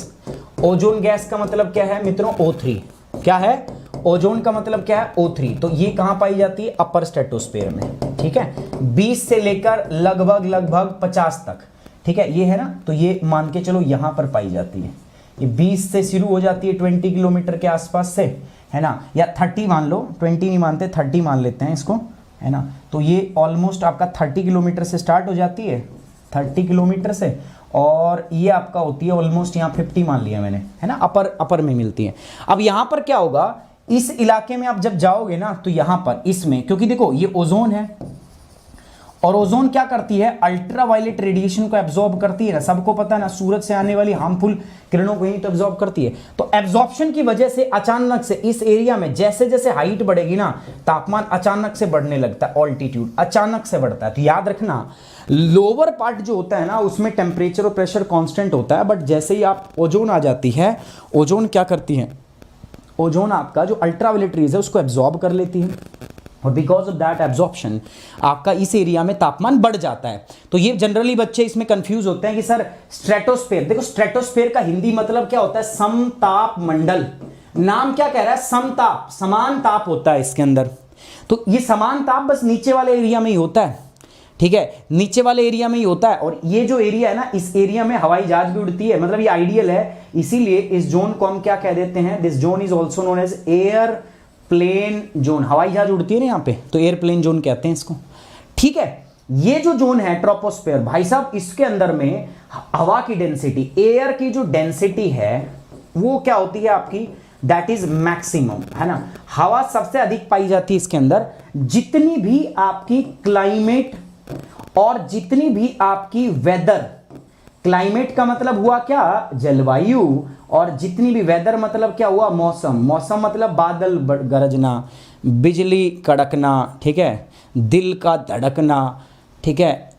ओजोन गैस का मतलब क्या है मित्रों, O3। क्या है, ओजोन का मतलब क्या है, O3। तो ये कहां पाई जाती है, अपर स्ट्रेटोस्फेयर में, ठीक है, 20 से लेकर लगभग 50 तक, ठीक है, ये है ना। तो ये मान के चलो यहां पर पाई जाती है, ये 20 से शुरू हो जाती है 20 किलोमीटर के आसपास से, है ना, या 30 मान लो, 20 नहीं मानते 30 मान लेते हैं इसको, है ना। तो ये ऑलमोस्ट आपका 30 किलोमीटर से स्टार्ट हो जाती है, 30 किलोमीटर से, और ये आपका होती है ऑलमोस्ट यहाँ 50 मान लिया मैंने, है ना, अपर में मिलती है। अब यहाँ पर क्या होगा, इस इलाके में आप जब जाओगे ना, तो यहाँ पर इसमें, क्योंकि देखो ये ओजोन है, और ओजोन क्या करती है, अल्ट्रावायलेट रेडिएशन को एब्जॉर्ब करती है ना, सबको पता है ना, सूरज से आने वाली हार्मफुल किरणों को ही तो एब्जॉर्ब करती है। तो एब्जॉर्प्शन की वजह से अचानक से इस एरिया में जैसे जैसे हाइट बढ़ेगी ना, तापमान अचानक से बढ़ने लगता है, ऑल्टीट्यूड अचानक से बढ़ता है। तो याद रखना, लोअर पार्ट जो होता है ना, उसमें टेम्परेचर और प्रेशर कांस्टेंट होता है, बट जैसे ही आप ओजोन आ जाती है, ओजोन क्या करती है, ओजोन आपका जो अल्ट्रावायलेट रेज है उसको एब्जॉर्ब कर लेती है, और बिकॉज ऑफ दैट एब्जॉर्प्शन आपका इस एरिया में तापमान बढ़ जाता है। तो ये जनरली बच्चे इसमें कंफ्यूज होते हैं कि सर स्ट्रेटोस्फेयर, देखो स्ट्रेटोस्फेयर का हिंदी मतलब क्या होता है, समताप मंडल। नाम क्या कह रहा है, समताप, समान ताप होता है इसके अंदर। तो ये समान ताप बस नीचे वाले एरिया में ही होता है, ठीक है, नीचे वाले एरिया में ही होता है। और ये जो एरिया है ना, इस एरिया में हवाई जहाज भी उड़ती है, मतलब ये आइडियल है, इसीलिए इस जोन को हम क्या कह देते हैं, this zone is also known as airplane zone. हवाई जहाज उड़ती है ना यहाँ पे, तो एयरप्लेन जोन कहते हैं इसको, ठीक है। ये जो जोन है ट्रोपोस्फेयर, भाई साहब इसके अंदर में हवा की डेंसिटी, एयर की जो डेंसिटी है वो क्या होती है आपकी, दैट इज मैक्सिमम, है ना। हवा सबसे अधिक पाई जाती है इसके अंदर। जितनी भी आपकी क्लाइमेट और जितनी भी आपकी वेदर, क्लाइमेट का मतलब हुआ क्या, जलवायु, और जितनी भी वेदर मतलब क्या हुआ, मौसम। मौसम मतलब बादल गरजना, बिजली कड़कना, ठीक है, दिल का धड़कना, ठीक है,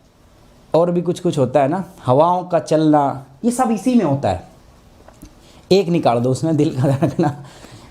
और भी कुछ कुछ होता है ना, हवाओं का चलना, ये सब इसी में होता है। एक निकाल दो उसमें, दिल का धड़कना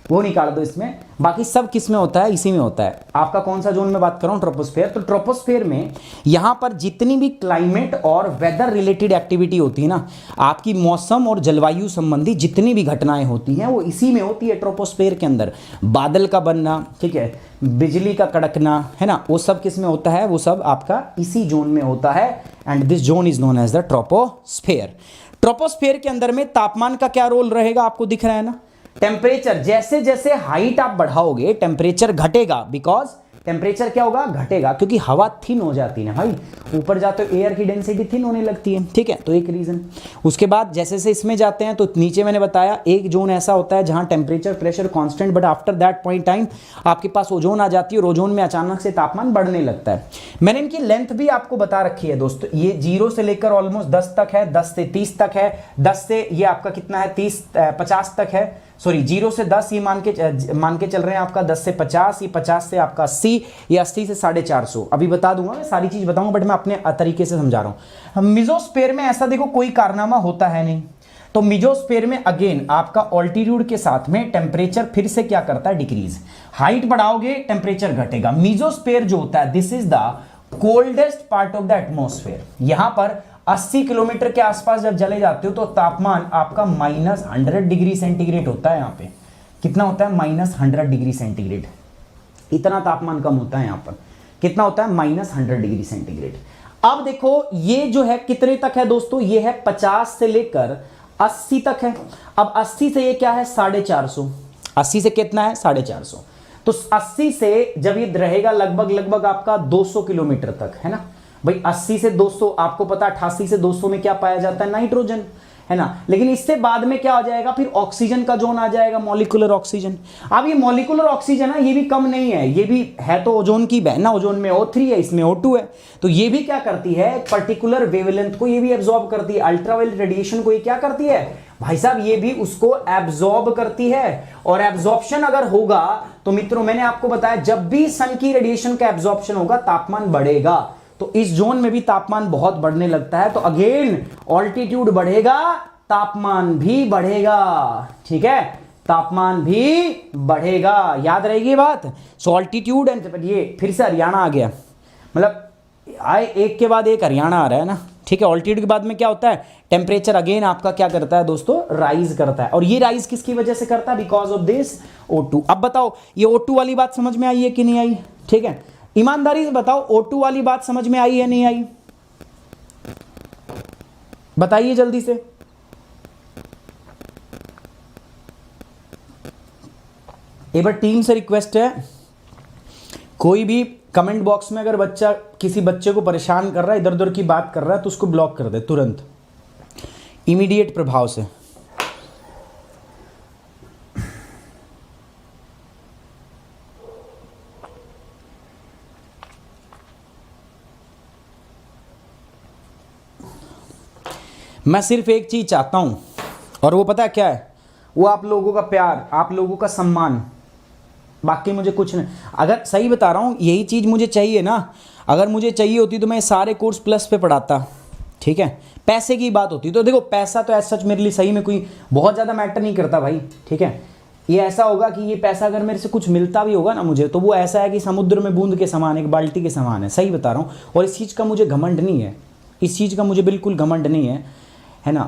वो निकाल दो इसमें, बाकी सब किस में होता है, इसी में होता है। आपका कौन सा जोन में बात कर रहा हूँ, ट्रोपोस्फेयर। तो ट्रोपोस्फेयर में यहाँ पर जितनी भी क्लाइमेट और वेदर रिलेटेड एक्टिविटी होती है ना, आपकी मौसम और जलवायु संबंधी जितनी भी घटनाएं होती हैं वो इसी में होती है, ट्रोपोस्फेयर के अंदर। बादल का बनना, ठीक है, बिजली का कड़कना, है ना, वो सब किस में होता है, वो सब आपका इसी जोन में होता है। And this zone is known as the troposphere. Troposphere के अंदर में तापमान का क्या रोल रहेगा, आपको दिख रहा है ना। टेम्परेचर, जैसे जैसे हाइट आप बढ़ाओगे टेम्परेचर घटेगा, बिकॉज टेम्परेचर क्या होगा, घटेगा, क्योंकि हवा थिन हो जाती है ना भाई, ऊपर जाते हो एयर की डेंसिटी थिन होने लगती है, ठीक है, तो एक रीजन। उसके बाद जैसे जैसे इसमें जाते हैं तो नीचे मैंने बताया एक जोन ऐसा होता है जहां temperature pressure constant, but after that point time आपके पास ओजोन आ जाती है, और ओजोन में अचानक से तापमान बढ़ने लगता है। मैंने इनकी लेंथ भी आपको बता रखी है दोस्तों, ये 0 से लेकर ऑलमोस्ट 10 तक है, 10 से 30 तक है, 10 से ये आपका कितना है, 50 तक है, सॉरी 0 से 10 ये मान के चल रहे हैं आपका, 10 से 50, ये 50 से आपका 80, ये 80 से 450। अभी बता दूंगा, मैं सारी चीज बताऊंगा, बट मैं अपने तरीके से समझा रहा हूं। मेसोस्फीयर में ऐसा देखो कोई कारनामा होता है नहीं, तो मीजोस्फीयर में अगेन आपका ऑल्टीट्यूड के साथ में टेम्परेचर फिर से क्या करता है, डिक्रीज। हाइट बढ़ाओगे टेम्परेचर घटेगा। मीजोस्फीयर जो होता है this is the coldest part of the atmosphere. यहां पर 80 किलोमीटर के आसपास जब चले जाते हो तो तापमान आपका -100 डिग्री सेंटीग्रेड होता है। यहां पे कितना होता है, -100 डिग्री सेंटीग्रेड। इतना तापमान कम होता है यहां पर। कितना होता है, -100 डिग्री सेंटीग्रेड। अब देखो ये जो है कितने तक है दोस्तों, ये है 50 से लेकर 80 तक है। अब 80 से ये क्या है, 450। 80 से कितना है, 450। तो 80 से जब ये रहेगा लगभग आपका 200 किलोमीटर तक, है ना भाई। 80 से 200 आपको पता है, 88 से 200 में क्या पाया जाता है, नाइट्रोजन, है ना। लेकिन इससे बाद में क्या हो जाएगा, फिर ऑक्सीजन का जोन आ जाएगा, मॉलिक्यूलर ऑक्सीजन। अब ये मॉलिक्यूलर ऑक्सीजन है, ये भी कम नहीं है, ये भी है तो ओजोन की बहन ना। ओजोन में O3 है, इसमें O2 है। तो ये भी क्या करती है, पर्टिकुलर वेवलेंथ को ये भी एब्जॉर्ब करती है। अल्ट्रावायलेट रेडिएशन को ये क्या करती है भाई साहब, ये भी उसको एब्जॉर्ब करती है। और एब्जॉर्प्शन अगर होगा तो मित्रों मैंने आपको बताया, जब भी सन की रेडिएशन का एब्जॉर्प्शन होगा तापमान बढ़ेगा। तो इस जोन में भी तापमान बहुत बढ़ने लगता है। तो अगेन ऑल्टीट्यूड बढ़ेगा, तापमान भी बढ़ेगा, ठीक है, तापमान भी बढ़ेगा। याद रहेगी बात। सो ऑल्टीट्यूड एंड ये फिर से हरियाणा आ गया, मतलब आए एक के बाद एक हरियाणा आ रहा है ना, ठीक है। ऑल्टीट्यूड के बाद में क्या होता है, टेम्परेचर अगेन आपका क्या करता है दोस्तों, राइज करता है। और ये राइज किसकी वजह से करता है, बिकॉज ऑफ दिस O2। अब बताओ ये O2 वाली बात समझ में आई है कि नहीं आई, ठीक है, ईमानदारी से बताओ O2 वाली बात समझ में आई है नहीं आई, बताइए जल्दी से। एक बार टीम से रिक्वेस्ट है, कोई भी कमेंट बॉक्स में अगर बच्चा किसी बच्चे को परेशान कर रहा है, इधर उधर की बात कर रहा है, तो उसको ब्लॉक कर दे तुरंत, इमीडिएट प्रभाव से। मैं सिर्फ एक चीज चाहता हूं, और वो पता है क्या है, वो आप लोगों का प्यार, आप लोगों का सम्मान, बाकी मुझे कुछ नहीं। अगर सही बता रहा हूं, यही चीज मुझे चाहिए ना। अगर मुझे चाहिए होती तो मैं सारे कोर्स प्लस पे पढ़ाता, ठीक है। पैसे की बात होती तो देखो, पैसा तो ऐसा सच मेरे लिए सही में कोई बहुत ज़्यादा मैटर नहीं करता भाई, ठीक है। ये ऐसा होगा कि ये पैसा अगर मेरे से कुछ मिलता भी होगा ना मुझे, तो वो ऐसा है कि समुद्र में बूंद के समान, एक बाल्टी के समान है, सही बता रहा हूँ। और इस चीज़ का मुझे घमंड नहीं है, इस चीज़ का मुझे बिल्कुल घमंड नहीं है ना।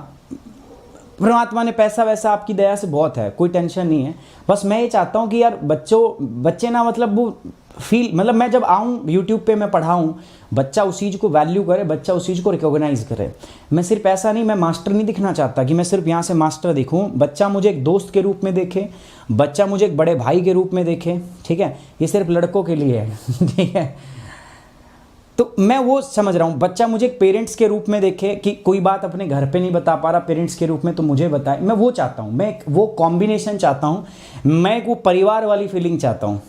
परमात्मा ने पैसा वैसा आपकी दया से बहुत है, कोई टेंशन नहीं है। बस मैं ये चाहता हूँ कि यार बच्चे ना, मतलब वो फील, मतलब मैं जब आऊँ यूट्यूब पे मैं पढ़ाऊँ, बच्चा उस चीज़ को वैल्यू करे, बच्चा उस चीज़ को रिकॉग्नाइज करे। मैं सिर्फ ऐसा नहीं, मैं मास्टर नहीं दिखना चाहता कि मैं सिर्फ यहाँ से मास्टर दिखूँ। बच्चा मुझे एक दोस्त के रूप में देखे, बच्चा मुझे एक बड़े भाई के रूप में देखे, ठीक है। ये सिर्फ लड़कों के लिए है, ठीक है। तो मैं वो समझ रहा हूँ, बच्चा मुझे पेरेंट्स के रूप में देखे कि कोई बात अपने घर पे नहीं बता पा रहा पेरेंट्स के रूप में, तो मुझे बताए। मैं वो चाहता हूँ, मैं वो कॉम्बिनेशन चाहता हूँ, मैं एक वो परिवार वाली फीलिंग चाहता हूँ।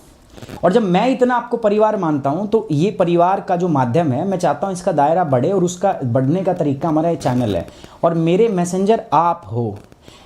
और जब मैं इतना आपको परिवार मानता हूँ, तो ये परिवार का जो माध्यम है, मैं चाहता हूँ इसका दायरा बढ़े, और उसका बढ़ने का तरीका हमारा ये चैनल है, और मेरे मैसेंजर आप हो।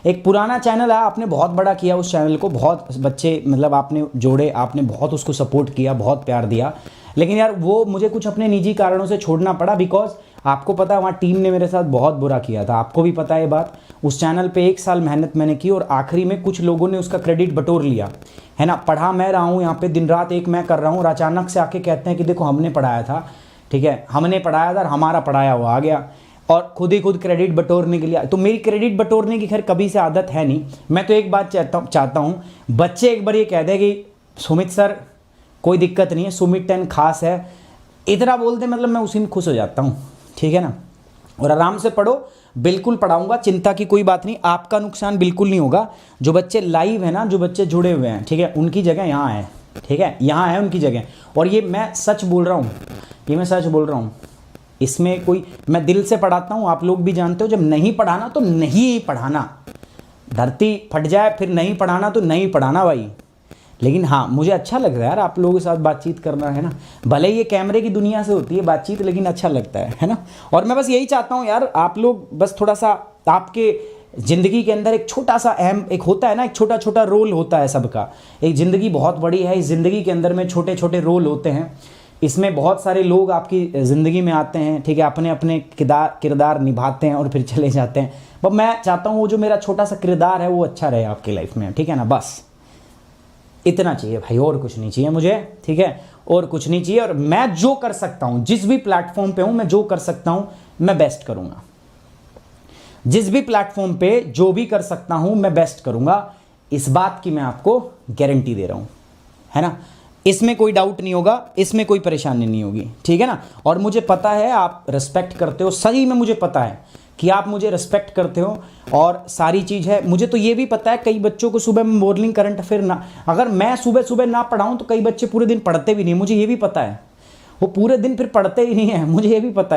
एक पुराना चैनल है, आपने बहुत बड़ा किया उस चैनल को, बहुत बच्चे मतलब आपने जोड़े, आपने बहुत उसको सपोर्ट किया, बहुत प्यार दिया। लेकिन यार वो मुझे कुछ अपने निजी कारणों से छोड़ना पड़ा, बिकॉज आपको पता है वहाँ टीम ने मेरे साथ बहुत बुरा किया था, आपको भी पता है ये बात। उस चैनल पे 1 साल मेहनत मैंने की, और आखिरी में कुछ लोगों ने उसका क्रेडिट बटोर लिया, है ना। पढ़ा मैं रहा हूँ यहाँ पे, दिन रात एक मैं कर रहा हूँ, और अचानक से आके कहते हैं कि देखो हमने पढ़ाया था, ठीक है, हमने पढ़ाया था और हमारा पढ़ाया हुआ आ गया, और खुद ही खुद क्रेडिट बटोरने के लिए। तो मेरी क्रेडिट बटोरने की खैर कभी से आदत है नहीं। मैं तो एक बात चाहता हूँ, बच्चे एक बार ये कह दें कि सुमित सर कोई दिक्कत नहीं है, सुमित 10 खास है, इतना बोलते मतलब मैं उसी में खुश हो जाता हूँ, ठीक है ना। और आराम से पढ़ो, बिल्कुल पढ़ाऊंगा, चिंता की कोई बात नहीं, आपका नुकसान बिल्कुल नहीं होगा। जो बच्चे लाइव है ना, जो बच्चे जुड़े हुए हैं, ठीक है, उनकी जगह यहाँ है, ठीक है, यहाँ है उनकी जगह। और ये मैं सच बोल रहा हूँ, ये मैं सच बोल रहा हूँ, इसमें कोई, मैं दिल से पढ़ाता हूँ, आप लोग भी जानते हो। जब नहीं पढ़ाना तो नहीं पढ़ाना, धरती फट जाए फिर नहीं पढ़ाना तो नहीं पढ़ाना भाई। लेकिन हाँ, मुझे अच्छा लग रहा है यार आप लोगों के साथ बातचीत करना, है ना। भले ही ये कैमरे की दुनिया से होती है बातचीत, लेकिन अच्छा लगता है ना। और मैं बस यही चाहता हूँ यार, आप लोग बस थोड़ा सा, आपके ज़िंदगी के अंदर एक छोटा सा अहम एक होता है ना, एक छोटा छोटा रोल होता है सबका। एक ज़िंदगी बहुत बड़ी है, इस ज़िंदगी के अंदर में छोटे छोटे रोल होते हैं, इसमें बहुत सारे लोग आपकी ज़िंदगी में आते हैं, ठीक है, अपने अपने किरदार निभाते हैं और फिर चले जाते हैं। पर मैं चाहता हूँ वो जो मेरा छोटा सा किरदार है वो अच्छा रहे आपकी लाइफ में, ठीक है ना, बस इतना चाहिए भाई, और कुछ नहीं चाहिए मुझे, ठीक है, और कुछ नहीं चाहिए। और मैं जो कर सकता हूँ, जिस भी प्लेटफॉर्म पे हूँ, मैं जो कर सकता हूँ मैं बेस्ट करूँगा। जिस भी प्लेटफॉर्म पे जो भी कर सकता हूँ मैं बेस्ट करूँगा, इस बात की मैं आपको गारंटी दे रहा हूँ, है ना, इसमें कोई डाउट नहीं होगा, इसमें कोई परेशानी नहीं होगी, ठीक है ना। और मुझे पता है आप रिस्पेक्ट करते हो, सही में मुझे पता है कि आप मुझे रिस्पेक्ट करते हो और सारी चीज़ है। मुझे तो ये भी पता है कई बच्चों को सुबह मॉर्निंग करंट अफेयर ना, अगर मैं सुबह सुबह ना पढ़ाऊँ तो कई बच्चे पूरे दिन पढ़ते भी नहीं, मुझे ये भी पता है, वो पूरे दिन फिर पढ़ते ही नहीं है, मुझे ये भी पता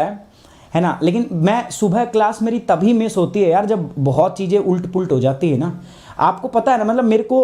है ना। लेकिन मैं सुबह क्लास मेरी तभी मिस होती है यार जब बहुत चीज़ें उल्ट पुल्ट हो जाती है ना, आपको पता है ना। मतलब मेरे को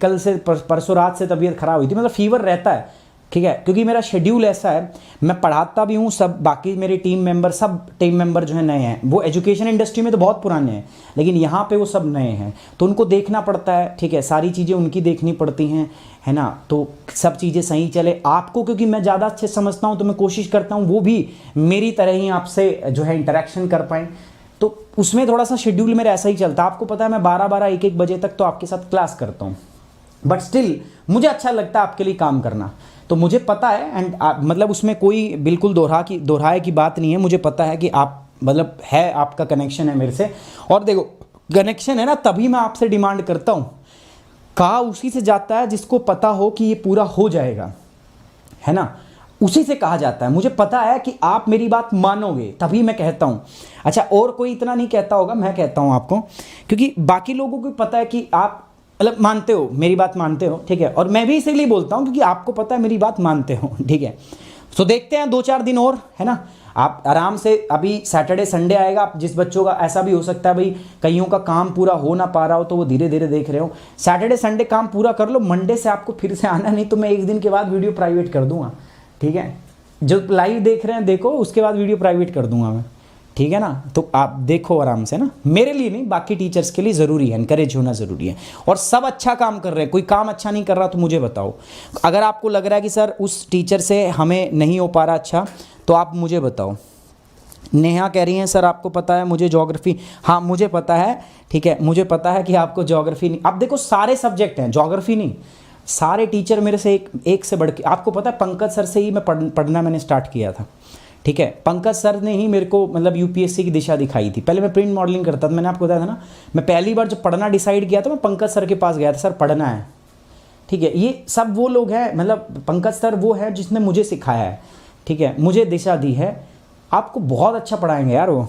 कल से परसों रात से तबीयत खराब हुई थी, मतलब फीवर रहता है, ठीक है, क्योंकि मेरा शेड्यूल ऐसा है, मैं पढ़ाता भी हूँ, सब बाकी मेरे टीम मेंबर जो है नए हैं, वो एजुकेशन इंडस्ट्री में तो बहुत पुराने हैं, लेकिन यहाँ पे वो सब नए हैं, तो उनको देखना पड़ता है, ठीक है, सारी चीज़ें उनकी देखनी पड़ती हैं, है ना, तो सब चीज़ें सही चले। आपको क्योंकि मैं ज़्यादा अच्छे समझता हूँ तो मैं कोशिश करता हूँ वो भी मेरी तरह ही आपसे जो है इंटरेक्शन कर पाएँ, तो उसमें थोड़ा सा शेड्यूल मेरा ऐसा ही चलता है। आपको पता है मैं 12-12 1-1 बजे तक तो आपके साथ क्लास करता हूँ, बट स्टिल मुझे अच्छा लगता है आपके लिए काम करना, तो मुझे पता है। एंड मतलब उसमें कोई बिल्कुल दोहराए की बात नहीं है, मुझे पता है कि आप मतलब है, आपका कनेक्शन है मेरे से। और देखो कनेक्शन है ना, तभी मैं आपसे डिमांड करता हूँ, कहा उसी से जाता है जिसको पता हो कि ये पूरा हो जाएगा, है ना, उसी से कहा जाता है। मुझे पता है कि आप मेरी बात मानोगे तभी मैं कहता हूँ। अच्छा, और कोई इतना नहीं कहता होगा, मैं कहता हूँ आपको, क्योंकि बाकी लोगों को पता है कि आप मतलब मानते हो, मेरी बात मानते हो, ठीक है, और मैं भी इसीलिए बोलता हूँ क्योंकि आपको पता है मेरी बात मानते हो, ठीक है। तो देखते हैं 2-4 दिन और, है ना, आप आराम से, अभी सैटरडे संडे आएगा, आप जिस बच्चों का ऐसा भी हो सकता है भाई कईयों का काम पूरा हो ना पा रहा हो तो वो धीरे धीरे देख रहे हो, सैटरडे संडे काम पूरा कर लो, मंडे से आपको फिर से आना, नहीं तो मैं 1 दिन के बाद वीडियो प्राइवेट कर दूंगा, ठीक है, जो लाइव देख रहे हैं देखो, उसके बाद वीडियो प्राइवेट कर दूंगा मैं, ठीक है ना। तो आप देखो आराम से ना, मेरे लिए नहीं बाकी टीचर्स के लिए ज़रूरी है, इनकरेज होना ज़रूरी है। और सब अच्छा काम कर रहे हैं, कोई काम अच्छा नहीं कर रहा तो मुझे बताओ, अगर आपको लग रहा है कि सर उस टीचर से हमें नहीं हो पा रहा अच्छा, तो आप मुझे बताओ। नेहा कह रही हैं सर आपको पता है मुझे ज्योग्राफी, हाँ मुझे पता है, ठीक है, मुझे पता है कि आपको ज्योग्राफी नहीं। अब देखो सारे सब्जेक्ट हैं, ज्योग्राफी नहीं, सारे टीचर मेरे से एक से बढ़ के, आपको पता है पंकज सर से ही मैं पढ़ना मैंने स्टार्ट किया था, ठीक है, पंकज सर ने ही मेरे को मतलब यूपीएससी की दिशा दिखाई थी। पहले मैं प्रिंट मॉडलिंग करता था, मैंने आपको बताया था ना, मैं पहली बार जब पढ़ना डिसाइड किया तो मैं पंकज सर के पास गया था, सर पढ़ना है, ठीक है। ये सब वो लोग हैं, मतलब पंकज सर वो है जिसने मुझे सिखाया है, ठीक है, मुझे दिशा दी है, आपको बहुत अच्छा पढ़ाएंगे यार वो।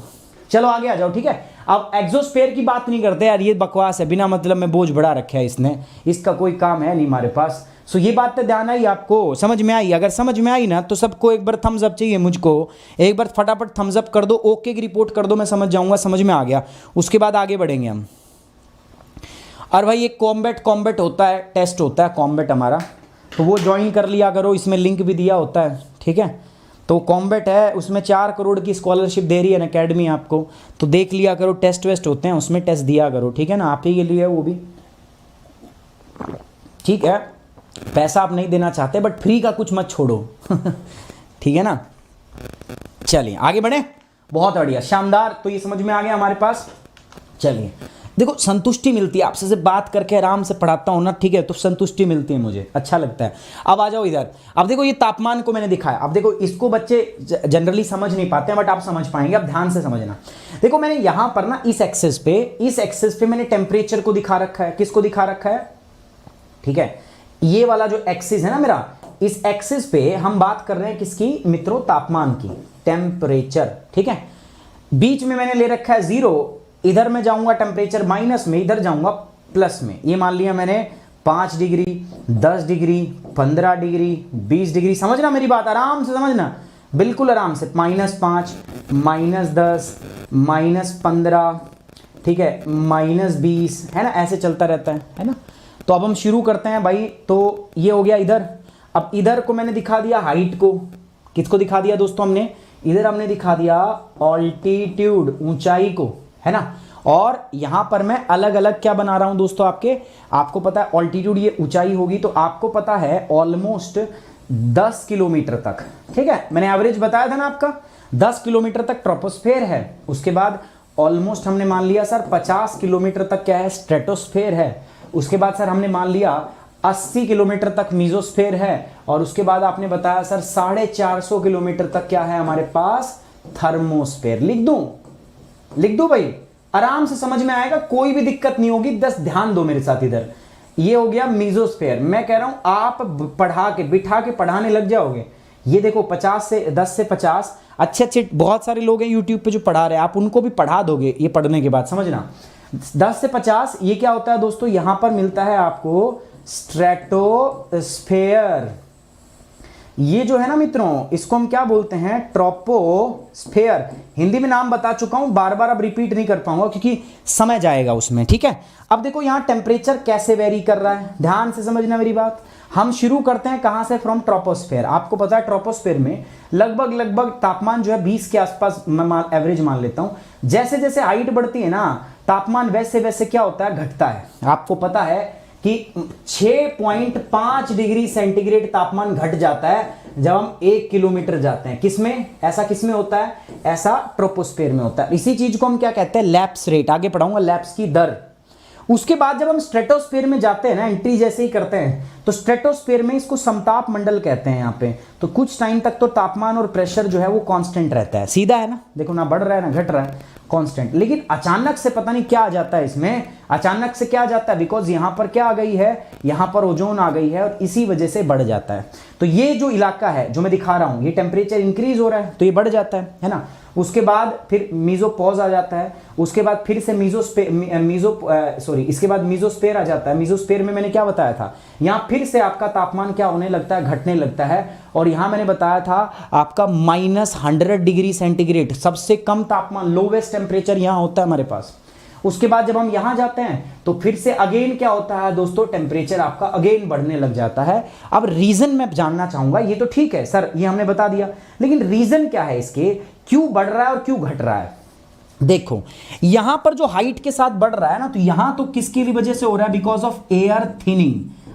चलो आगे आ जाओ, ठीक है। अब एक्सोस्फेयर की बात नहीं करते यार, ये बकवास है, बिना मतलब में बोझ बढ़ा रखा है इसने, इसका कोई काम है नहीं हमारे पास। सो ये बात तो ध्यान आई, आपको समझ में आई? अगर समझ में आई ना तो सबको एक बार थम्स अप चाहिए, मुझको एक बार फटाफट थम्स अप कर दो, ओके की रिपोर्ट कर दो, मैं समझ जाऊंगा समझ में आ गया, उसके बाद आगे बढ़ेंगे हम। और भाई एक कॉम्बैट होता है, टेस्ट होता है कॉम्बैट हमारा, तो वो ज्वाइन कर लिया करो, इसमें लिंक भी दिया होता है, ठीक है। तो कॉम्बैट है, उसमें 4 करोड़ की स्कॉलरशिप दे रही है अकेडमी आपको, तो देख लिया करो, टेस्ट वेस्ट होते हैं उसमें, टेस्ट दिया करो, ठीक है ना, आप ही के लिए वो भी, ठीक है। पैसा आप नहीं देना चाहते बट फ्री का कुछ मत छोड़ो ठीक है ना। चलिए आगे बढ़े, बहुत बढ़िया, शानदार। तो ये समझ में आ गया हमारे पास। चलिए देखो, संतुष्टि मिलती है आपसे, सिर्फ बात करके आराम से पढ़ाता हूँ ना, ठीक है, तो संतुष्टि मिलती है मुझे, अच्छा लगता है। अब आ जाओ इधर, अब देखो ये तापमान को मैंने दिखाया, अब देखो इसको बच्चे जनरली समझ नहीं पाते हैं बट आप समझ पाएंगे, अब ध्यान से समझना। देखो मैंने यहां पर ना इस एक्सिस पे मैंने टेम्परेचर को दिखा रखा है, किसको दिखा रखा है, ठीक है, ये वाला जो एक्सिस है ना मेरा, इस एक्सिस पे हम बात कर रहे हैं किसकी मित्रों, तापमान की, टेम्परेचर, ठीक है। बीच में मैंने ले रखा है 0, इधर मैं जाऊंगा टेम्परेचर माइनस में, इधर जाऊंगा प्लस में। ये मान लिया मैंने 5 डिग्री, 10 डिग्री, 15 डिग्री, 20 डिग्री, समझना मेरी बात, आराम से समझना, बिल्कुल आराम से, -5, -10, -15, ठीक है, -20, है ना, ऐसे चलता रहता है ना। तो अब हम शुरू करते हैं भाई, तो ये हो गया इधर। अब इधर को मैंने दिखा दिया हाइट को, किसको दिखा दिया दोस्तों हमने, इधर हमने दिखा दिया ऑल्टीट्यूड, ऊंचाई को, है ना। और यहां पर मैं अलग अलग क्या बना रहा हूं दोस्तों, आपको पता है ऑल्टीट्यूड ये ऊंचाई होगी, तो आपको पता है ऑलमोस्ट 10 किलोमीटर तक, ठीक है, मैंने एवरेज बताया था ना आपका, 10 किलोमीटर तक ट्रोपोस्फेयर है। उसके बाद ऑलमोस्ट हमने मान लिया सर 50 किलोमीटर तक क्या है, स्ट्रेटोस्फेयर है। उसके बाद सर हमने मान लिया 80 किलोमीटर तक मीजोस्फेयर है। और उसके बाद आपने बताया सर 450 किलोमीटर तक क्या है हमारे पास, थर्मोस्फेयर। लिख दूं भाई, आराम से समझ में आएगा, कोई भी दिक्कत नहीं होगी। बस ध्यान दो मेरे साथ इधर। ये हो गया मीजोस्फेयर। मैं कह रहा हूं आप बिठा के पढ़ाने लग जाओगे। ये देखो 10 से 50 अच्छे बहुत सारे लोग हैं यूट्यूब पे जो पढ़ा रहे हैं, आप उनको भी पढ़ा दोगे ये पढ़ने के बाद, समझना। 10 से 50 ये क्या होता है दोस्तों, यहां पर मिलता है आपको स्ट्रेटोस्फेयर। ये जो है ना मित्रों, इसको हम क्या बोलते हैं, ट्रोपोस्फेयर। हिंदी में नाम बता चुका हूं, बार बार अब रिपीट नहीं कर पाऊंगा क्योंकि समय जाएगा उसमें, ठीक है। अब देखो यहां टेम्परेचर कैसे वेरी कर रहा है, ध्यान से समझना मेरी बात। हम शुरू करते हैं कहां से, फ्रॉम ट्रोपोस्फेयर। आपको पता है ट्रोपोस्फेयर में लगभग तापमान जो है 20 के आसपास मैं एवरेज मान लेता हूं। जैसे जैसे हाइट बढ़ती है ना, तापमान वैसे वैसे क्या होता है, घटता है। आपको पता है कि 6.5 डिग्री सेंटीग्रेड तापमान घट जाता है जब हम 1 किलोमीटर जाते हैं। किसमें, ऐसा किसमें होता है, ऐसा ट्रोपोस्फेयर में होता है। इसी चीज को हम क्या कहते हैं, लैप्स रेट, आगे पढ़ाऊंगा, लैप्स की दर। उसके बाद जब हम स्ट्रेटोस्फेयर में जाते हैं ना, एंट्री जैसे ही करते हैं, तो स्ट्रेटोस्फेयर में इसको समताप मंडल कहते हैं यहाँ पे। तो कुछ टाइम तक तो तापमान और प्रेशर जो है वो कांस्टेंट रहता है, सीधा है ना, देखो ना बढ़ रहा है ना घट रहा है, कांस्टेंट। लेकिन अचानक से पता नहीं क्या आ जाता है इसमें, अचानक से क्या आ जाता है, बिकॉज यहां पर क्या आ गई है, यहां पर ओजोन आ गई है और इसी वजह से बढ़ जाता है। तो ये जो इलाका है जो मैं दिखा रहा हूं, ये टेम्परेचर इंक्रीज हो रहा है तो ये बढ़ जाता है ना। उसके बाद फिर मीजोपॉज आ जाता है। उसके बाद फिर से इसके बाद मीजोस्फेयर आ जाता है। मीजोस्फेयर में मैंने क्या बताया था, यहां फिर से आपका तापमान क्या होने लगता है, घटने लगता है। और यहां मैंने बताया था आपका -100 डिग्री सेंटीग्रेड, सबसे कम तापमान, लोवेस्ट टेम्परेचर यहां होता है हमारे पास। उसके बाद जब हम यहां जाते हैं तो फिर से अगेन क्या होता है दोस्तों, टेम्परेचर आपका अगेन बढ़ने लग जाता है। अब रीजन मैं जानना चाहूंगा, ये तो ठीक है सर, ये हमने बता दिया, लेकिन रीजन क्या है इसके, क्यों बढ़ रहा है और क्यों घट रहा है। देखो यहां पर जो हाइट के साथ बढ़ रहा है ना, तो यहां तो किसकी वजह से हो रहा है, बिकॉज ऑफ एयर थिनिंग।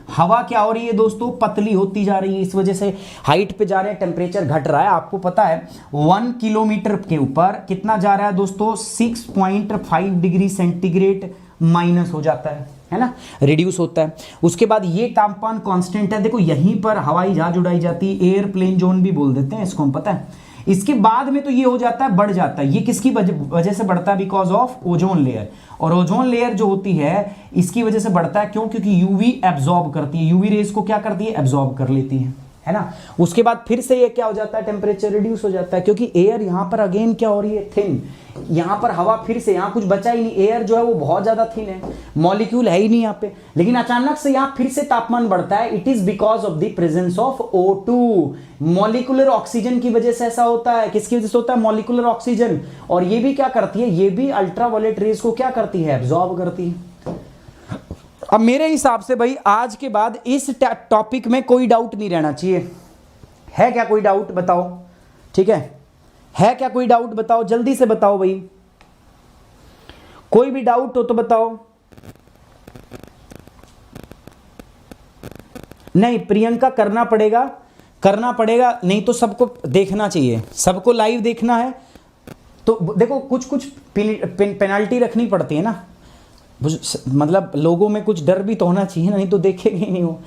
हवा क्या हो रही है दोस्तों, पतली होती जा रही है, इस वजह से हाइट पे जा रहे हैं, टेम्परेचर घट रहा है। आपको पता है 1 किलोमीटर के ऊपर कितना जा रहा है दोस्तों, 6.5 डिग्री सेंटीग्रेड माइनस हो जाता है ना, रिड्यूस होता है। उसके बाद ये तापमान कांस्टेंट है, देखो यहीं पर हवाई जहाज उड़ाई जाती है, एयरप्लेन जोन भी बोल देते हैं इसको, हम पता है। इसके बाद में तो ये हो जाता है, बढ़ जाता है। ये किसकी वजह से बढ़ता है, बिकॉज ऑफ ओजोन लेयर। और ओजोन लेयर जो होती है इसकी वजह से बढ़ता है, क्यों, क्योंकि यूवी एब्जॉर्ब करती है, यूवी रेज को क्या करती है, एब्जॉर्ब कर लेती है ना। उसके बाद फिर से ये क्या हो जाता है, टेम्परेचर रिड्यूस हो जाता है, क्योंकि एयर यहां पर अगेन क्या हो रही है, थिन। यहां पर हवा फिर से, यहां कुछ बचा ही नहीं, एयर जो है वो बहुत ज्यादा थिन है, मॉलिक्यूल है ही नहीं यहाँ पे। लेकिन अचानक से यहां फिर से तापमान बढ़ता है, it is because of the presence of O2, molecular oxygen की वजह से ऐसा होता है। किसकी वजह से होता है, मॉलिक्यूलर ऑक्सीजन। और ये भी क्या करती है, ये भी अल्ट्रावायलेट रेज को क्या करती है, एब्जॉर्ब करती है। अब मेरे हिसाब से भाई आज के बाद इस टॉपिक में कोई डाउट नहीं रहना चाहिए। है क्या कोई डाउट, बताओ, ठीक है क्या कोई डाउट, बताओ जल्दी से बताओ भाई, कोई भी डाउट हो तो बताओ। नहीं प्रियंका, करना पड़ेगा, नहीं तो सबको देखना चाहिए, सबको लाइव देखना है। तो देखो कुछ पेनल्टी रखनी पड़ती है ना, मतलब लोगों में कुछ डर भी तो होना चाहिए ना, नहीं तो देखेंगे ही नहीं वो।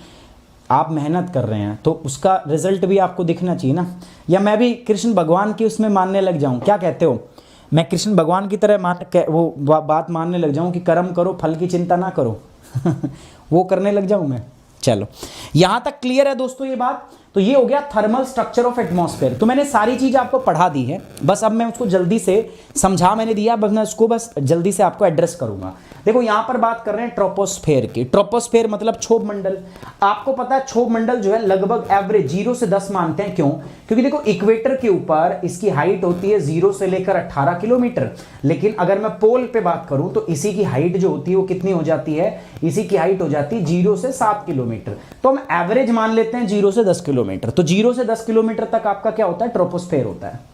आप मेहनत कर रहे हैं तो उसका रिजल्ट भी आपको दिखना चाहिए ना। या मैं भी कृष्ण भगवान की उसमें मानने लग जाऊं, क्या कहते हो, मैं कृष्ण भगवान की तरह वो बात मानने लग जाऊं कि कर्म करो फल की चिंता ना करो वो करने लग जाऊं मैं। चलो यहां तक क्लियर है दोस्तों ये बात। तो ये हो गया थर्मल स्ट्रक्चर ऑफ एटमॉस्फेयर। तो मैंने सारी चीज आपको पढ़ा दी है, बस अब मैं उसको जल्दी से समझा मैंने दिया, बस मैं उसको बस जल्दी से आपको एड्रेस करूंगा। देखो यहां पर बात कर रहे हैं ट्रोपोस्फेयर की। ट्रोपोस्फेयर मतलब क्षोभ मंडल। आपको पता है क्षोभ मंडल जो है लगभग एवरेज 0 से 10 मानते हैं, क्यों, क्योंकि देखो इक्वेटर के ऊपर इसकी हाइट होती है 0 से लेकर 18 किलोमीटर। लेकिन अगर मैं पोल पे बात करूं तो इसी की हाइट जो होती है वो कितनी हो जाती है, इसी की हाइट हो जाती है 0 से 7 किलोमीटर। तो हम एवरेज मान लेते हैं 0 से 10 किलोमीटर। तो 0 से 10 किलोमीटर तक आपका क्या होता है, ट्रोपोस्फेयर होता है।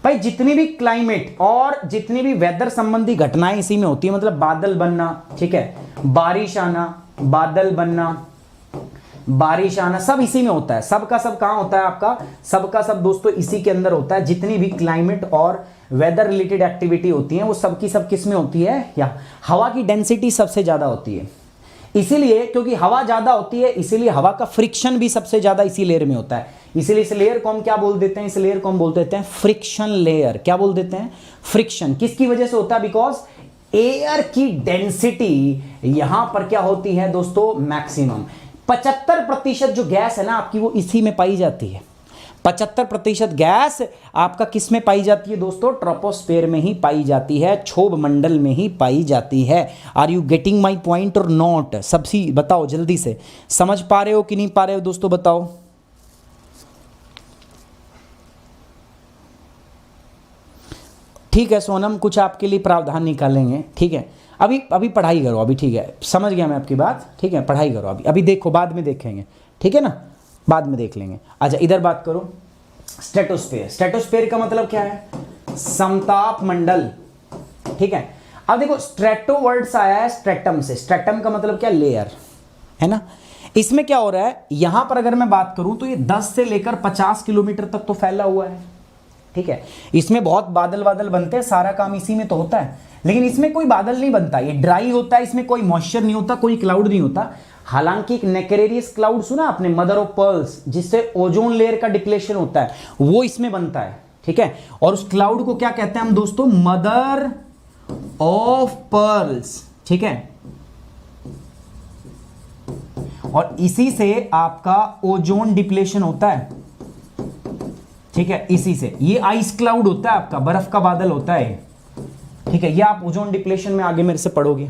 भाई जितनी भी क्लाइमेट और जितनी भी वेदर संबंधी घटनाएं इसी में होती है, मतलब बादल बनना, ठीक है, बारिश आना, बादल बनना, बारिश आना, सब इसी में होता है। सब का सब कहाँ होता है आपका, सब का सब दोस्तों इसी के अंदर होता है। जितनी भी क्लाइमेट और वेदर रिलेटेड एक्टिविटी होती है वो सब की सब किस में होती है, या हवा की डेंसिटी सबसे ज्यादा होती है। इसीलिए क्योंकि हवा ज्यादा होती है इसीलिए हवा का फ्रिक्शन भी सबसे ज्यादा इसी लेयर में होता है। इसीलिए इस लेयर को हम क्या बोल देते हैं, इस लेयर को हम बोल देते हैं फ्रिक्शन लेयर। क्या बोल देते हैं, फ्रिक्शन। किसकी वजह से होता है, बिकॉज एयर की डेंसिटी यहां पर क्या होती है दोस्तों, मैक्सिमम। 75% जो गैस है ना आपकी वो इसी में पाई जाती है। 75% गैस आपका किस में पाई जाती है दोस्तों, ट्रोपोस्फेयर में ही पाई जाती है, क्षोभ मंडल में ही पाई जाती है। Are you getting my point or not, सबसे बताओ जल्दी से, समझ पा रहे हो कि नहीं पा रहे हो दोस्तों, बताओ। ठीक है सोनम, कुछ आपके लिए प्रावधान निकालेंगे, ठीक है। अभी पढ़ाई करो अभी, ठीक है, समझ गया मैं आपकी बात, ठीक है, पढ़ाई करो अभी देखो, बाद में देखेंगे, ठीक है ना, बाद में देख लेंगे। अच्छा इधर बात करो, स्ट्रेटोस्फेयर। स्ट्रेटोस्फेयर का मतलब क्या है, समताप मंडल, ठीक है। अब देखो स्ट्रेटो वर्ड्स आया है स्ट्रेटम से, स्ट्रेटम का मतलब क्या, लेयर, है ना। इसमें क्या हो रहा है, यहां पर अगर मैं बात करूं तो ये 10 से लेकर 50 किलोमीटर तक तो फैला हुआ है, ठीक है। इसमें बहुत बादल बनते हैं, सारा काम इसी में तो होता है, लेकिन इसमें कोई बादल नहीं बनता, ये ड्राई होता है, इसमें कोई मॉइस्चर नहीं होता, कोई क्लाउड नहीं होता। हालांकि एक नेक्रेरियस क्लाउड सुना आपने, मदर ऑफ पर्ल्स, जिससे ओजोन लेयर का डिप्लेशन होता है, वो इसमें बनता है, ठीक है। और उस क्लाउड को क्या कहते हैं हम दोस्तों, मदर ऑफ पर्ल्स, ठीक है। और इसी से आपका ओजोन डिप्लेशन होता है, ठीक है। इसी से ये आइस क्लाउड होता है आपका, बर्फ का बादल होता है, ठीक है। ये आप ओजोन डिप्लेशन में आगे मेरे से पढ़ोगे।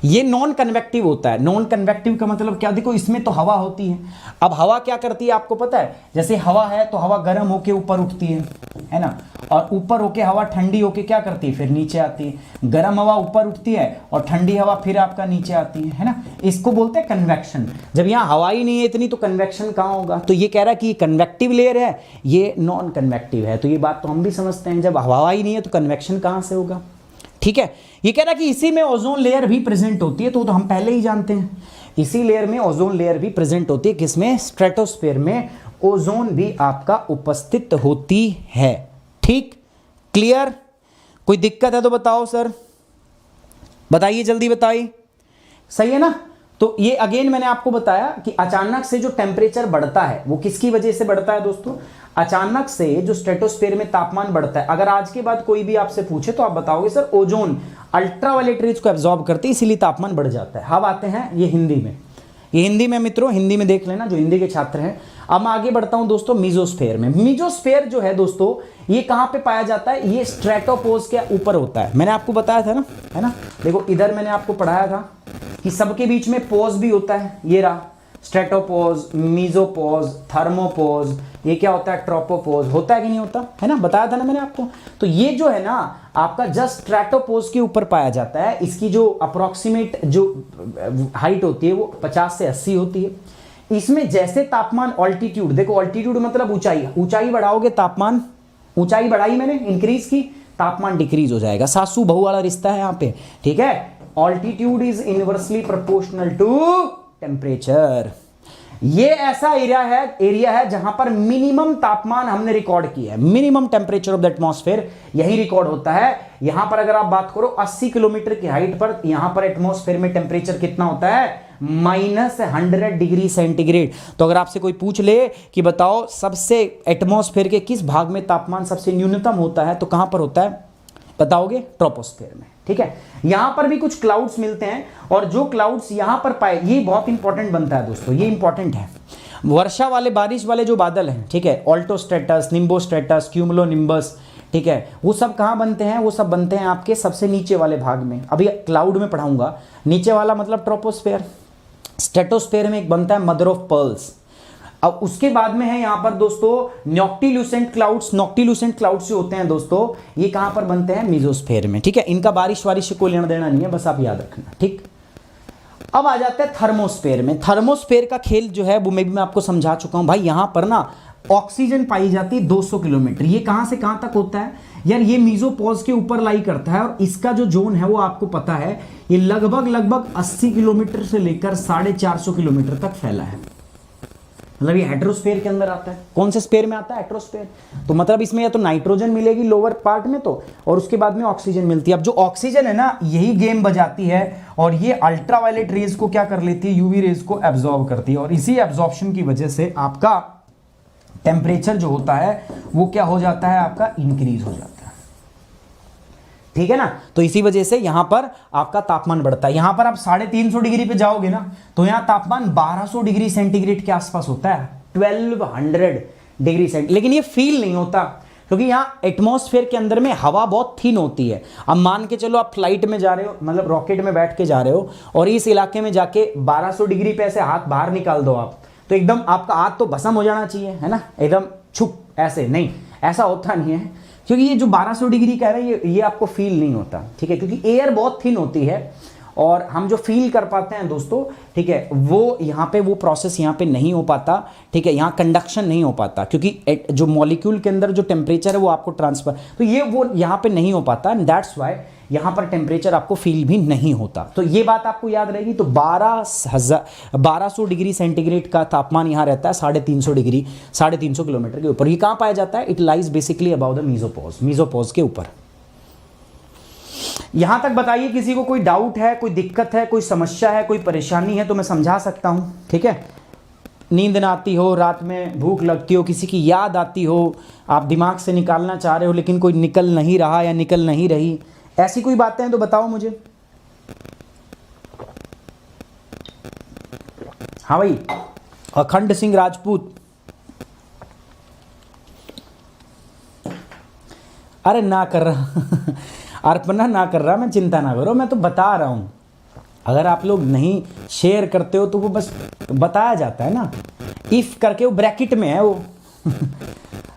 ये नॉन कन्वेक्टिव होता है। नॉन कन्वेक्टिव का मतलब क्या, देखो इसमें तो हवा होती है। अब हवा क्या करती है आपको पता है, जैसे हवा है तो हवा गर्म होके ऊपर उठती है ना, और ऊपर होके हवा ठंडी होके क्या करती है, फिर नीचे आती है। गर्म हवा ऊपर उठती है और ठंडी हवा फिर आपका नीचे आती है ना। इसको बोलते हैं कन्वेक्शन। जब यहाँ हवा ही नहीं है इतनी तो कन्वेक्शन कहाँ होगा। तो ये कह रहा है कि कन्वेक्टिव लेयर है, ये नॉन कन्वेक्टिव है। तो ये बात तो हम भी समझते हैं, जब हवा ही नहीं है तो कन्वेक्शन कहाँ से होगा, ठीक है। ये कह रहा है कि इसी में ओजोन लेयर भी प्रेजेंट होती है, तो हम पहले ही जानते हैं। इसी लेयर में ओजोन लेयर भी प्रेजेंट होती है, किसमें, स्ट्रेटोस्फेयर में ओजोन भी आपका उपस्थित होती है, ठीक, क्लियर। कोई दिक्कत है तो बताओ सर, बताइए जल्दी बताइए, सही है ना। तो ये अगेन मैंने आपको बताया कि अचानक से जो टेम्परेचर बढ़ता है वो किसकी वजह से बढ़ता है दोस्तों, अचानक से जो स्ट्रेटोस्फेयर में तापमान बढ़ता है। अगर आज के बाद कोई भी आपसे पूछे तो आप बताओगे सर ओजोन अल्ट्रावायलेट रेज को एब्जॉर्ब करती है इसीलिए तापमान बढ़ जाता है। अब आते हैं ये हिंदी में, ये हिंदी में मित्रों, हिंदी में देख लेना जो हिंदी के छात्र हैं। अब मैं आगे बढ़ता हूं दोस्तों मीजोस्फेयर में। मीजोस्फेयर जो है दोस्तों ये कहां पे पाया जाता है, ये स्ट्रेटोपोज के ऊपर होता है। मैंने आपको बताया था ना, है ना। देखो इधर मैंने आपको पढ़ाया था कि सबके बीच में पोज भी होता है, ये रहा स्ट्रेटोपोज, मीजोपोज, थर्मोपोज, ये क्या होता है, ट्रोपोपोज, होता है कि नहीं होता, है ना, बताया था ना मैंने आपको। तो ये जो है ना आपका जस्ट स्ट्रेटोपोज के ऊपर पाया जाता है। इसकी जो अप्रोक्सीमेट जो हाइट होती है वो 50 से 80 होती है। इसमें जैसे तापमान ऑल्टीट्यूड, देखो ऑल्टीट्यूड मतलब ऊंचाई, ऊंचाई बढ़ाओगे तापमान, ऊंचाई बढ़ाई मैंने, इंक्रीज की, तापमान डिक्रीज हो जाएगा। सासू बहू वाला रिश्ता है यहाँ पे, ठीक है। Altitude is inversely proportional to temperature. ये ऐसा एरिया है जहां पर मिनिमम तापमान हमने रिकॉर्ड किया है, minimum temperature of the atmosphere यही रिकॉर्ड होता है। यहां पर अगर आप बात करो 80 किलोमीटर की हाइट पर, यहां पर एटमॉस्फेयर में टेम्परेचर कितना होता है, -100 डिग्री सेंटीग्रेड। तो अगर आपसे कोई पूछ ले कि बताओ सबसे एटमॉस्फेयर के किस भाग में तापमान सबसे न्यूनतम होता है, तो कहां पर होता है बताओगे, ट्रोपोस्फेयर में, ठीक है। यहां पर भी कुछ क्लाउड्स मिलते हैं और जो क्लाउड्स यहां पर पाए, ये बहुत इंपॉर्टेंट बनता है दोस्तों, ये इंपॉर्टेंट है। वर्षा वाले, बारिश वाले जो बादल हैं, ठीक है, ऑल्टोस्ट्रेटस, निम्बोस्ट्रेटस, क्यूमुलोनिम्बस, ठीक है, वो सब कहां बनते हैं, वो सब बनते हैं आपके सबसे नीचे वाले भाग में। अभी क्लाउड में पढ़ाऊंगा, नीचे वाला मतलब ट्रोपोस्फेयर। स्ट्रेटोस्फेयर में एक बनता है मदर ऑफ पर्ल्स। अब उसके बाद में है यहां पर दोस्तों नॉक्टिल्यूसेंट क्लाउड्स। नॉक्टिल्यूसेंट क्लाउड्स जो होते हैं दोस्तों ये कहां पर बनते हैं, मीजोस्फेयर में, ठीक है। इनका बारिश वारिश से कोई लेना देना नहीं है, बस आप याद रखना, ठीक। अब आ जाते हैं थर्मोस्फेयर में। थर्मोस्फेयर का खेल जो है वो मैं आपको समझा चुका हूं भाई। यहां पर ना ऑक्सीजन पाई जाती है 200 किलोमीटर। ये कहां से कहां तक होता है यार, ये मीजोपोज के ऊपर लाई करता है और इसका जो जोन है वो आपको पता है, ये लगभग 80 किलोमीटर से लेकर 450 किलोमीटर तक फैला है। मतलब ये हेट्रोस्फेयर के अंदर आता है। कौन से स्फेयर में आता है? हेट्रोस्फेयर। तो मतलब इसमें या तो नाइट्रोजन मिलेगी लोअर पार्ट में तो, और उसके बाद में ऑक्सीजन मिलती है। अब जो ऑक्सीजन है ना, यही गेम बजाती है और ये अल्ट्रावायलेट रेज को क्या कर लेती है? यूवी रेज को एब्जॉर्ब करती है, और इसी एब्जॉर्प्शन की वजह से आपका टेम्परेचर जो होता है वो क्या हो जाता है? आपका इंक्रीज हो जाता है। ठीक है ना? तो इसी वजह से यहां पर आपका तापमान बढ़ता है। यहां पर आप 350 डिग्री पे जाओगे ना, तो यहां तापमान 1200 डिग्री सेंटीग्रेड के आसपास होता है, 1200 डिग्री सेंटीग्रेड। लेकिन ये फील नहीं होता, क्योंकि यहाँ एटमॉस्फेयर के अंदर में हवा बहुत थिन होती है। अब मान के चलो आप फ्लाइट में जा रहे हो, मतलब रॉकेट में बैठ के जा रहे हो, और इस इलाके में जाके 1200 डिग्री पे ऐसे हाथ बाहर निकाल दो आप, तो एकदम आपका हाथ तो भस्म हो जाना चाहिए, है ना? एकदम छुप, ऐसे नहीं, ऐसा होता नहीं है, क्योंकि ये जो 1200 डिग्री कह रहे हैं ये आपको फील नहीं होता। ठीक है? क्योंकि एयर बहुत थिन होती है, और हम जो फील कर पाते हैं दोस्तों, ठीक है, वो यहाँ पे वो प्रोसेस यहाँ पे नहीं हो पाता। ठीक है? यहाँ कंडक्शन नहीं हो पाता, क्योंकि जो मॉलिक्यूल के अंदर जो टेम्परेचर है वो आपको ट्रांसफर, तो ये वो यहाँ पे नहीं हो पाता, एंड दैट्स वाई यहाँ पर टेम्परेचर आपको फील भी नहीं होता। तो ये बात आपको याद रहेगी। तो 1200 डिग्री सेंटीग्रेड का तापमान यहाँ रहता है 350 डिग्री, 350 किलोमीटर के ऊपर। ये कहाँ पाया जाता है? It lies basically about the mesopause, mesopause के ऊपर। यहां तक बताइए, किसी को कोई डाउट है, कोई दिक्कत है, कोई समस्या है, कोई परेशानी है तो मैं समझा सकता हूं। ठीक है? नींद ना आती हो, रात में भूख लगती हो, किसी की याद आती हो, आप दिमाग से निकालना चाह रहे हो लेकिन कोई निकल नहीं रहा या निकल नहीं रही, ऐसी कोई बातें हैं तो बताओ मुझे। हाँ भाई, अखंड सिंह राजपूत, अरे ना कर रहा अर्पणा ना कर रहा मैं, चिंता ना करो, मैं तो बता रहा हूं। अगर आप लोग नहीं शेयर करते हो तो वो बस बताया जाता है ना, इफ करके, वो ब्रैकेट में है वो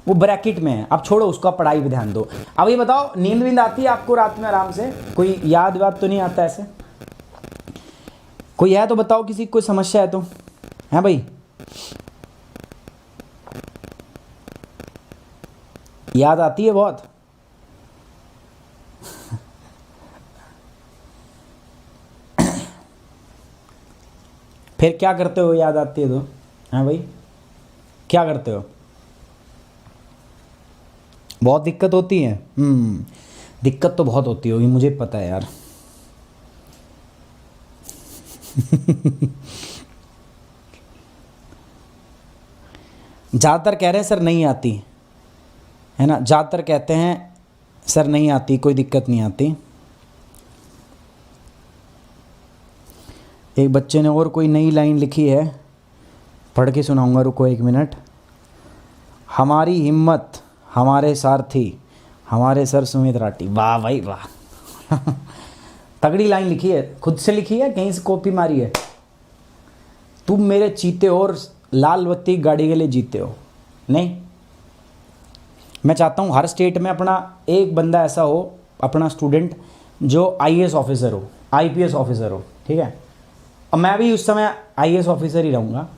वो ब्रैकेट में है। अब छोड़ो उसका, पढ़ाई पे ध्यान दो। अब ये बताओ, नींद वींद आती है आपको रात में आराम से? कोई याद वाद तो नहीं आता ऐसे? कोई है तो बताओ, किसी कोई समस्या है तो, है भाई? याद आती है बहुत? फिर क्या करते हो याद आती है तो? हाँ भाई, क्या करते हो? बहुत दिक्कत होती है? दिक्कत तो बहुत होती होगी, मुझे पता है यार। ज़्यादातर कह रहे हैं सर नहीं आती, है ना? ज़्यादातर कहते हैं सर नहीं आती, कोई दिक्कत नहीं आती। एक बच्चे ने और कोई नई लाइन लिखी है, पढ़ के सुनाऊंगा, रुको 1 मिनट। हमारी हिम्मत हमारे सारथी हमारे सर सुमित राठी। वाह भाई वाह तगड़ी लाइन लिखी है, खुद से लिखी है, कहीं से कॉपी मारी है? तुम मेरे चीते हो और लाल बत्ती गाड़ी के लिए जीते हो। नहीं, मैं चाहता हूँ हर स्टेट में अपना एक बंदा ऐसा हो, अपना स्टूडेंट, जो IAS ऑफिसर हो, IPS ऑफिसर हो। ठीक है? और मैं भी उस समय IAS ऑफिसर ही रहूँगा,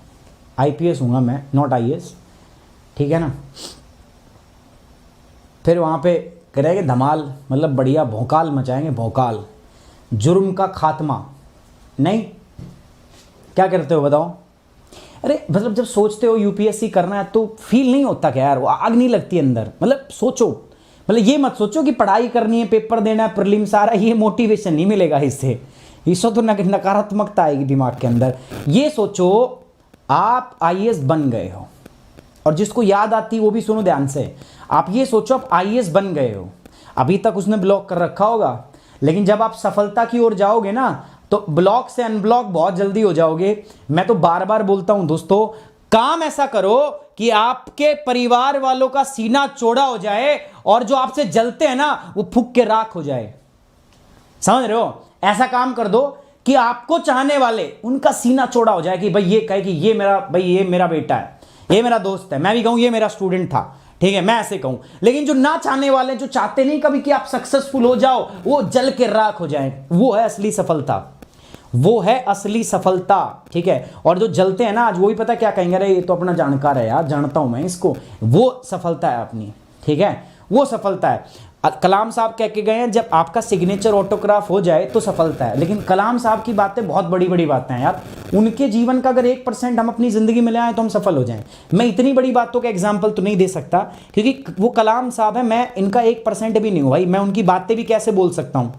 IPS हूँगा मैं, नॉट IAS। ठीक है ना? फिर वहाँ पे करेंगे धमाल, मतलब बढ़िया भौकाल मचाएंगे, भौकाल, जुर्म का खात्मा। नहीं, क्या करते हो बताओ? अरे मतलब जब सोचते हो UPSC करना है तो फील नहीं होता क्या यार? वो आग नहीं लगती अंदर? मतलब सोचो, मतलब ये मत सोचो कि पढ़ाई करनी है, पेपर देना है, प्रीलिम्स आ रहा है, ये मोटिवेशन नहीं मिलेगा इससे तो नकारात्मकता आएगी दिमाग के अंदर। ये सोचो आप IAS बन गए हो, और जिसको याद आती है वो भी सुनो ध्यान से। आप ये सोचो आप IAS बन गए हो, अभी तक उसने ब्लॉक कर रखा होगा, लेकिन जब आप सफलता की ओर जाओगे ना तो ब्लॉक से अनब्लॉक बहुत जल्दी हो जाओगे। मैं तो बार बार बोलता हूं दोस्तों, काम ऐसा करो कि आपके परिवार वालों का सीना चौड़ा हो जाए, और जो आपसे जलते हैं ना वो फूक के राख हो जाए। समझ रहे हो? ऐसा काम कर दो कि आपको चाहने वाले उनका सीना चौड़ा हो जाए, कि भाई ये कहे कि ये मेरा बेटा है, ये मेरा दोस्त है, मैं भी कहूं ये मेरा स्टूडेंट था। ठीक है? मैं ऐसे कहूं। लेकिन जो ना चाहने वाले, जो चाहते नहीं कभी कि आप सक्सेसफुल हो जाओ, वो जल के राख हो जाए, वो है असली सफलता, वो है असली सफलता। ठीक है? और जो जलते हैं ना आज, वो भी पता क्या कहेंगे, अरे ये तो अपना जानकार है यार, जानता हूं मैं इसको, वो सफलता है अपनी। ठीक है? वो सफलता है। कलाम साहब कह के गए हैं जब आपका सिग्नेचर ऑटोग्राफ हो जाए तो सफलता है। लेकिन कलाम साहब की बातें बहुत बड़ी बड़ी बातें हैं यार, उनके जीवन का अगर 1% हम अपनी ज़िंदगी में ले आए तो हम सफल हो जाएं। मैं इतनी बड़ी बातों का एग्जाम्पल तो नहीं दे सकता क्योंकि वो कलाम साहब है, मैं इनका 1% भी नहीं हूँ भाई, मैं उनकी बातें भी कैसे बोल सकता हूँ,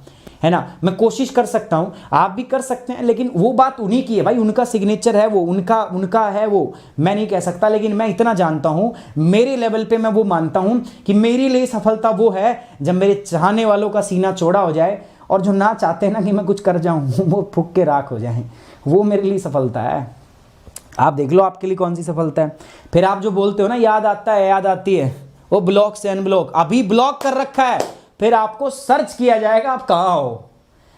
है ना। मैं कोशिश कर सकता हूं, आप भी कर सकते हैं, लेकिन वो बात उन्हीं की है भाई, उनका सिग्नेचर है वो, उनका है वो, मैं नहीं कह सकता। लेकिन मैं इतना जानता हूं, मेरे लेवल पे मैं वो मानता हूं कि मेरे लिए सफलता वो है जब मेरे चाहने वालों का सीना चौड़ा हो जाए और जो ना चाहते हैं ना कि मैं कुछ कर जाऊं वो फूक के राख हो जाए, वो मेरे लिए सफलता है। आप देख लो आपके लिए कौन सी सफलता है। फिर आप जो बोलते हो ना याद आता है, याद आती है, वो ब्लॉक से अनब्लॉक, अभी ब्लॉक कर रखा है, फिर आपको सर्च किया जाएगा आप कहाँ हो,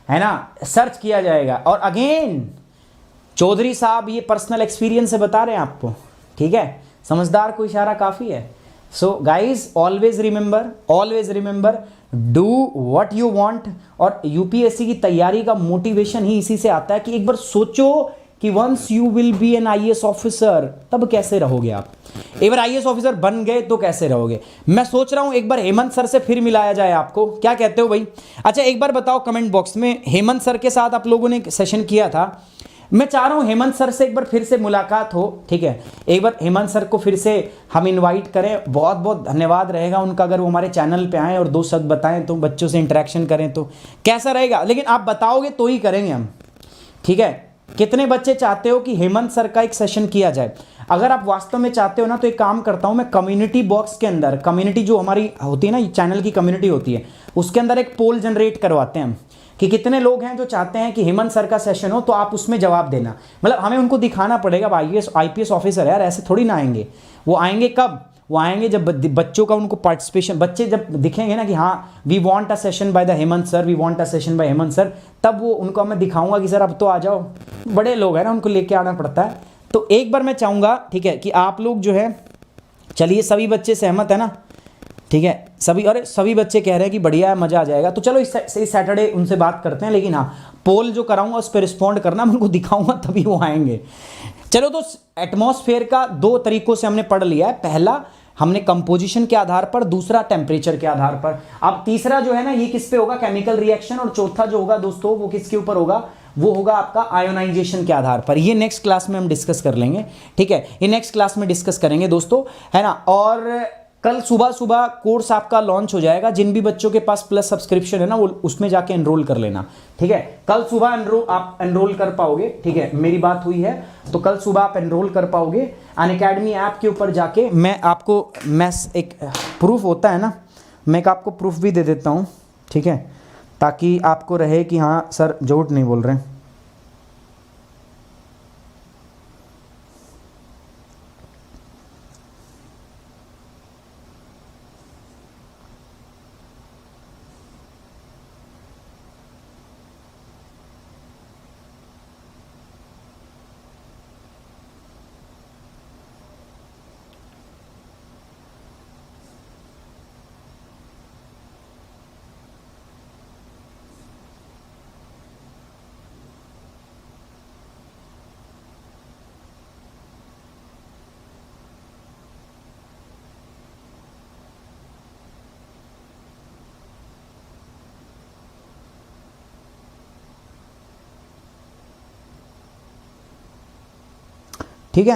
है ना, सर्च किया जाएगा। और अगेन चौधरी साहब ये पर्सनल एक्सपीरियंस से बता रहे हैं आपको, ठीक है, समझदार को इशारा काफ़ी है। So guys always remember do what you want. और यूपीएससी की तैयारी का मोटिवेशन ही इसी से आता है कि एक बार सोचो कि once you will be an IAS officer तब कैसे रहोगे आप, एक बार आईएएस ऑफिसर बन गए तो कैसे रहोगे। मैं सोच रहा हूं एक बार हेमंत सर से फिर मिलाया जाए आपको, क्या कहते हो भाई। अच्छा एक बार बताओ कमेंट बॉक्स में, हेमंत सर के साथ आप लोगों ने सेशन किया था, मैं चाह रहा हूं हेमंत सर से एक बार फिर से मुलाकात हो, ठीक है, एक बार हेमंत सर को फिर से हम इनवाइट करें। बहुत बहुत धन्यवाद रहेगा उनका अगर वो हमारे चैनल पे आएँ और 2 शब्द बताएं तो, बच्चों से इंटरेक्शन करें तो कैसा रहेगा। लेकिन आप बताओगे तो ही करेंगे हम, ठीक है। कितने बच्चे चाहते हो कि हेमंत सर का एक सेशन किया जाए। अगर आप वास्तव में चाहते हो ना तो एक काम करता हूं मैं, कम्युनिटी बॉक्स के अंदर, कम्युनिटी जो हमारी होती है ना, चैनल की कम्युनिटी होती है, उसके अंदर एक पोल जनरेट करवाते हैं हम कि कितने लोग हैं जो चाहते हैं कि हेमंत सर का सेशन हो, तो आप उसमें जवाब देना। मतलब हमें उनको दिखाना पड़ेगा, आईपीएस ऑफिसर है यार, ऐसे थोड़ी ना आएंगे। वो आएंगे कब, वो आएंगे जब बच्चों का उनको पार्टिसिपेशन, बच्चे जब दिखेंगे ना कि हाँ we want a session by the Hemant sir, we want a session by Hemant sir, तब वो उनको मैं दिखाऊंगा कि सर अब तो आ जाओ। बड़े लोग हैं ना, उनको लेके आना पड़ता है। तो एक बार मैं चाहूँगा, ठीक है, कि आप लोग जो है, चलिए सभी बच्चे सहमत है ना, ठीक है, सभी, अरे सभी बच्चे कह रहे हैं कि बढ़िया है, मज़ा आ जाएगा। तो चलो इस सैटरडे उनसे बात करते हैं। लेकिन हाँ, पोल जो कराऊंगा उस पर रिस्पॉन्ड करना, मैं उनको दिखाऊंगा तभी वो आएंगे। चलो तो एटमॉस्फेयर का 2 तरीकों से हमने पढ़ लिया है, पहला हमने कंपोजिशन के आधार पर, दूसरा टेम्परेचर के आधार पर। अब तीसरा जो है ना, ये किस पे होगा, केमिकल रिएक्शन। और चौथा जो होगा दोस्तों वो किसके ऊपर होगा, वो होगा आपका आयोनाइजेशन के आधार पर। ये नेक्स्ट क्लास में हम डिस्कस कर लेंगे, ठीक है, ये नेक्स्ट क्लास में डिस्कस करेंगे दोस्तों, है ना। और कल सुबह कोर्स आपका लॉन्च हो जाएगा। जिन भी बच्चों के पास प्लस सब्सक्रिप्शन है ना, वो उसमें जाके एनरोल कर लेना, ठीक है। कल सुबह आप एनरोल कर पाओगे, ठीक है, मेरी बात हुई है तो कल सुबह आप एनरोल कर पाओगे। अनअकैडमी ऐप के ऊपर जाके मैं एक प्रूफ होता है ना, मैं एक आपको प्रूफ भी दे देता हूँ, ठीक है, ताकि आपको रहे कि हाँ सर झूठ नहीं बोल रहे हैं। ठीक है,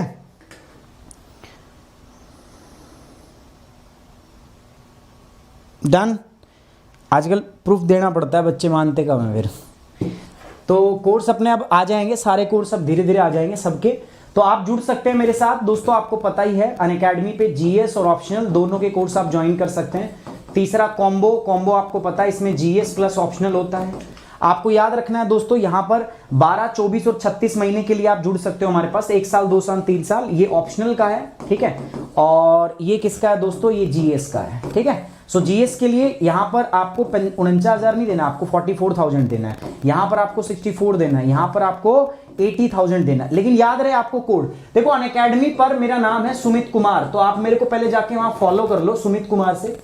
डन। आजकल प्रूफ देना पड़ता है, बच्चे मानते कम है फिर। तो कोर्स अपने अब आ जाएंगे, सारे कोर्स अब धीरे धीरे आ जाएंगे सबके। तो आप जुड़ सकते हैं मेरे साथ दोस्तों, आपको पता ही है अनअकैडमी पे जीएस और ऑप्शनल दोनों के कोर्स आप ज्वाइन कर सकते हैं। तीसरा कॉम्बो आपको पता है, इसमें जीएस प्लस ऑप्शनल होता है। आपको याद रखना है दोस्तों, यहाँ पर 12, 24 और 36 महीने के लिए आप जुड़ सकते हो हमारे पास, 1 साल, 2 साल, 3 साल। ये ऑप्शनल का है, ठीक है, और ये किसका है दोस्तों, ये जीएस का है, ठीक है। सो जीएस के लिए यहाँ पर आपको 49,000 नहीं देना, आपको 44,000 देना है। यहाँ पर आपको 64 देना है, यहाँ पर आपको 80,000 देना है। लेकिन याद रहे आपको कोड, देखो अनअकैडमी पर मेरा नाम है सुमित कुमार, तो आप मेरे को पहले जाके वहां फॉलो कर लो सुमित कुमार से,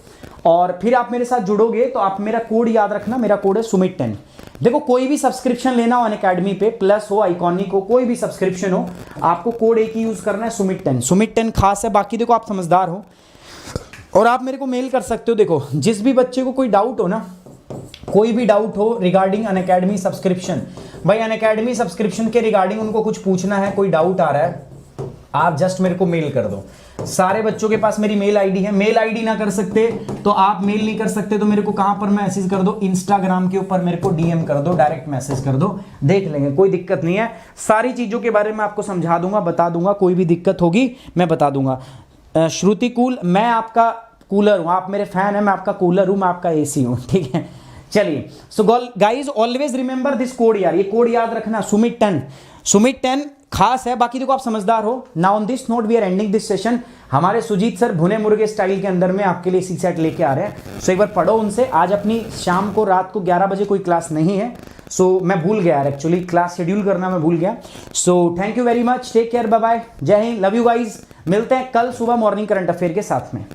और फिर आप मेरे साथ जुड़ोगे तो आप मेरा कोड याद रखना, मेरा कोड है सुमित 10। देखो कोई भी सब्सक्रिप्शन लेना हो अनअकैडमी पे, प्लस हो, आइकॉनिक हो, कोई भी सब्सक्रिप्शन हो, आपको कोड एक ही यूज करना है, सुमित 10। सुमित 10 खास है, बाकी देखो आप समझदार हो, और आप मेरे को मेल कर सकते हो। देखो जिस भी बच्चे को कोई डाउट हो ना, कोई भी डाउट हो रिगार्डिंग अनअकैडमी सब्सक्रिप्शन, भाई अनअकैडमी सब्सक्रिप्शन के रिगार्डिंग उनको कुछ पूछना है, कोई डाउट आ रहा है, आप जस्ट मेरे को मेल कर दो। सारे बच्चों के पास मेरी मेल आईडी है। मेल आईडी ना कर सकते तो आप मेल नहीं कर सकते तो मेरे को कहां पर मैसेज कर दो, इंस्टाग्राम के ऊपर मेरे को डीएम कर दो, डायरेक्ट मैसेज कर दो, देख लेंगे, कोई दिक्कत नहीं है। सारी चीजों के बारे में आपको समझा दूंगा, बता दूंगा, कोई भी दिक्कत होगी मैं बता दूंगा। श्रुति कूल, मैं आपका कूलर हूं, आप मेरे फैन है, मैं आपका कूलर हूं, मैं आपका एसी हूं, ठीक है। चलिए so guys always remember this code यार, ये कोड याद रखना, सुमित 10, सुमित 10 खास है। बाकी देखो आप समझदार हो। Now on this note we are ending this session. हमारे सुजीत सर भुने मुर्गे स्टाइल के अंदर में आपके लिए सी सेट लेके आ रहे हैं, सो एक बार पढ़ो उनसे। आज अपनी शाम को रात को 11 बजे कोई क्लास नहीं है, सो मैं भूल गया यार, एक्चुअली क्लास शेड्यूल करना मैं भूल गया। So thank you very much, take care, bye bye, Jai Hind, love you guys. मिलते हैं कल सुबह मॉर्निंग करंट अफेयर के साथ में।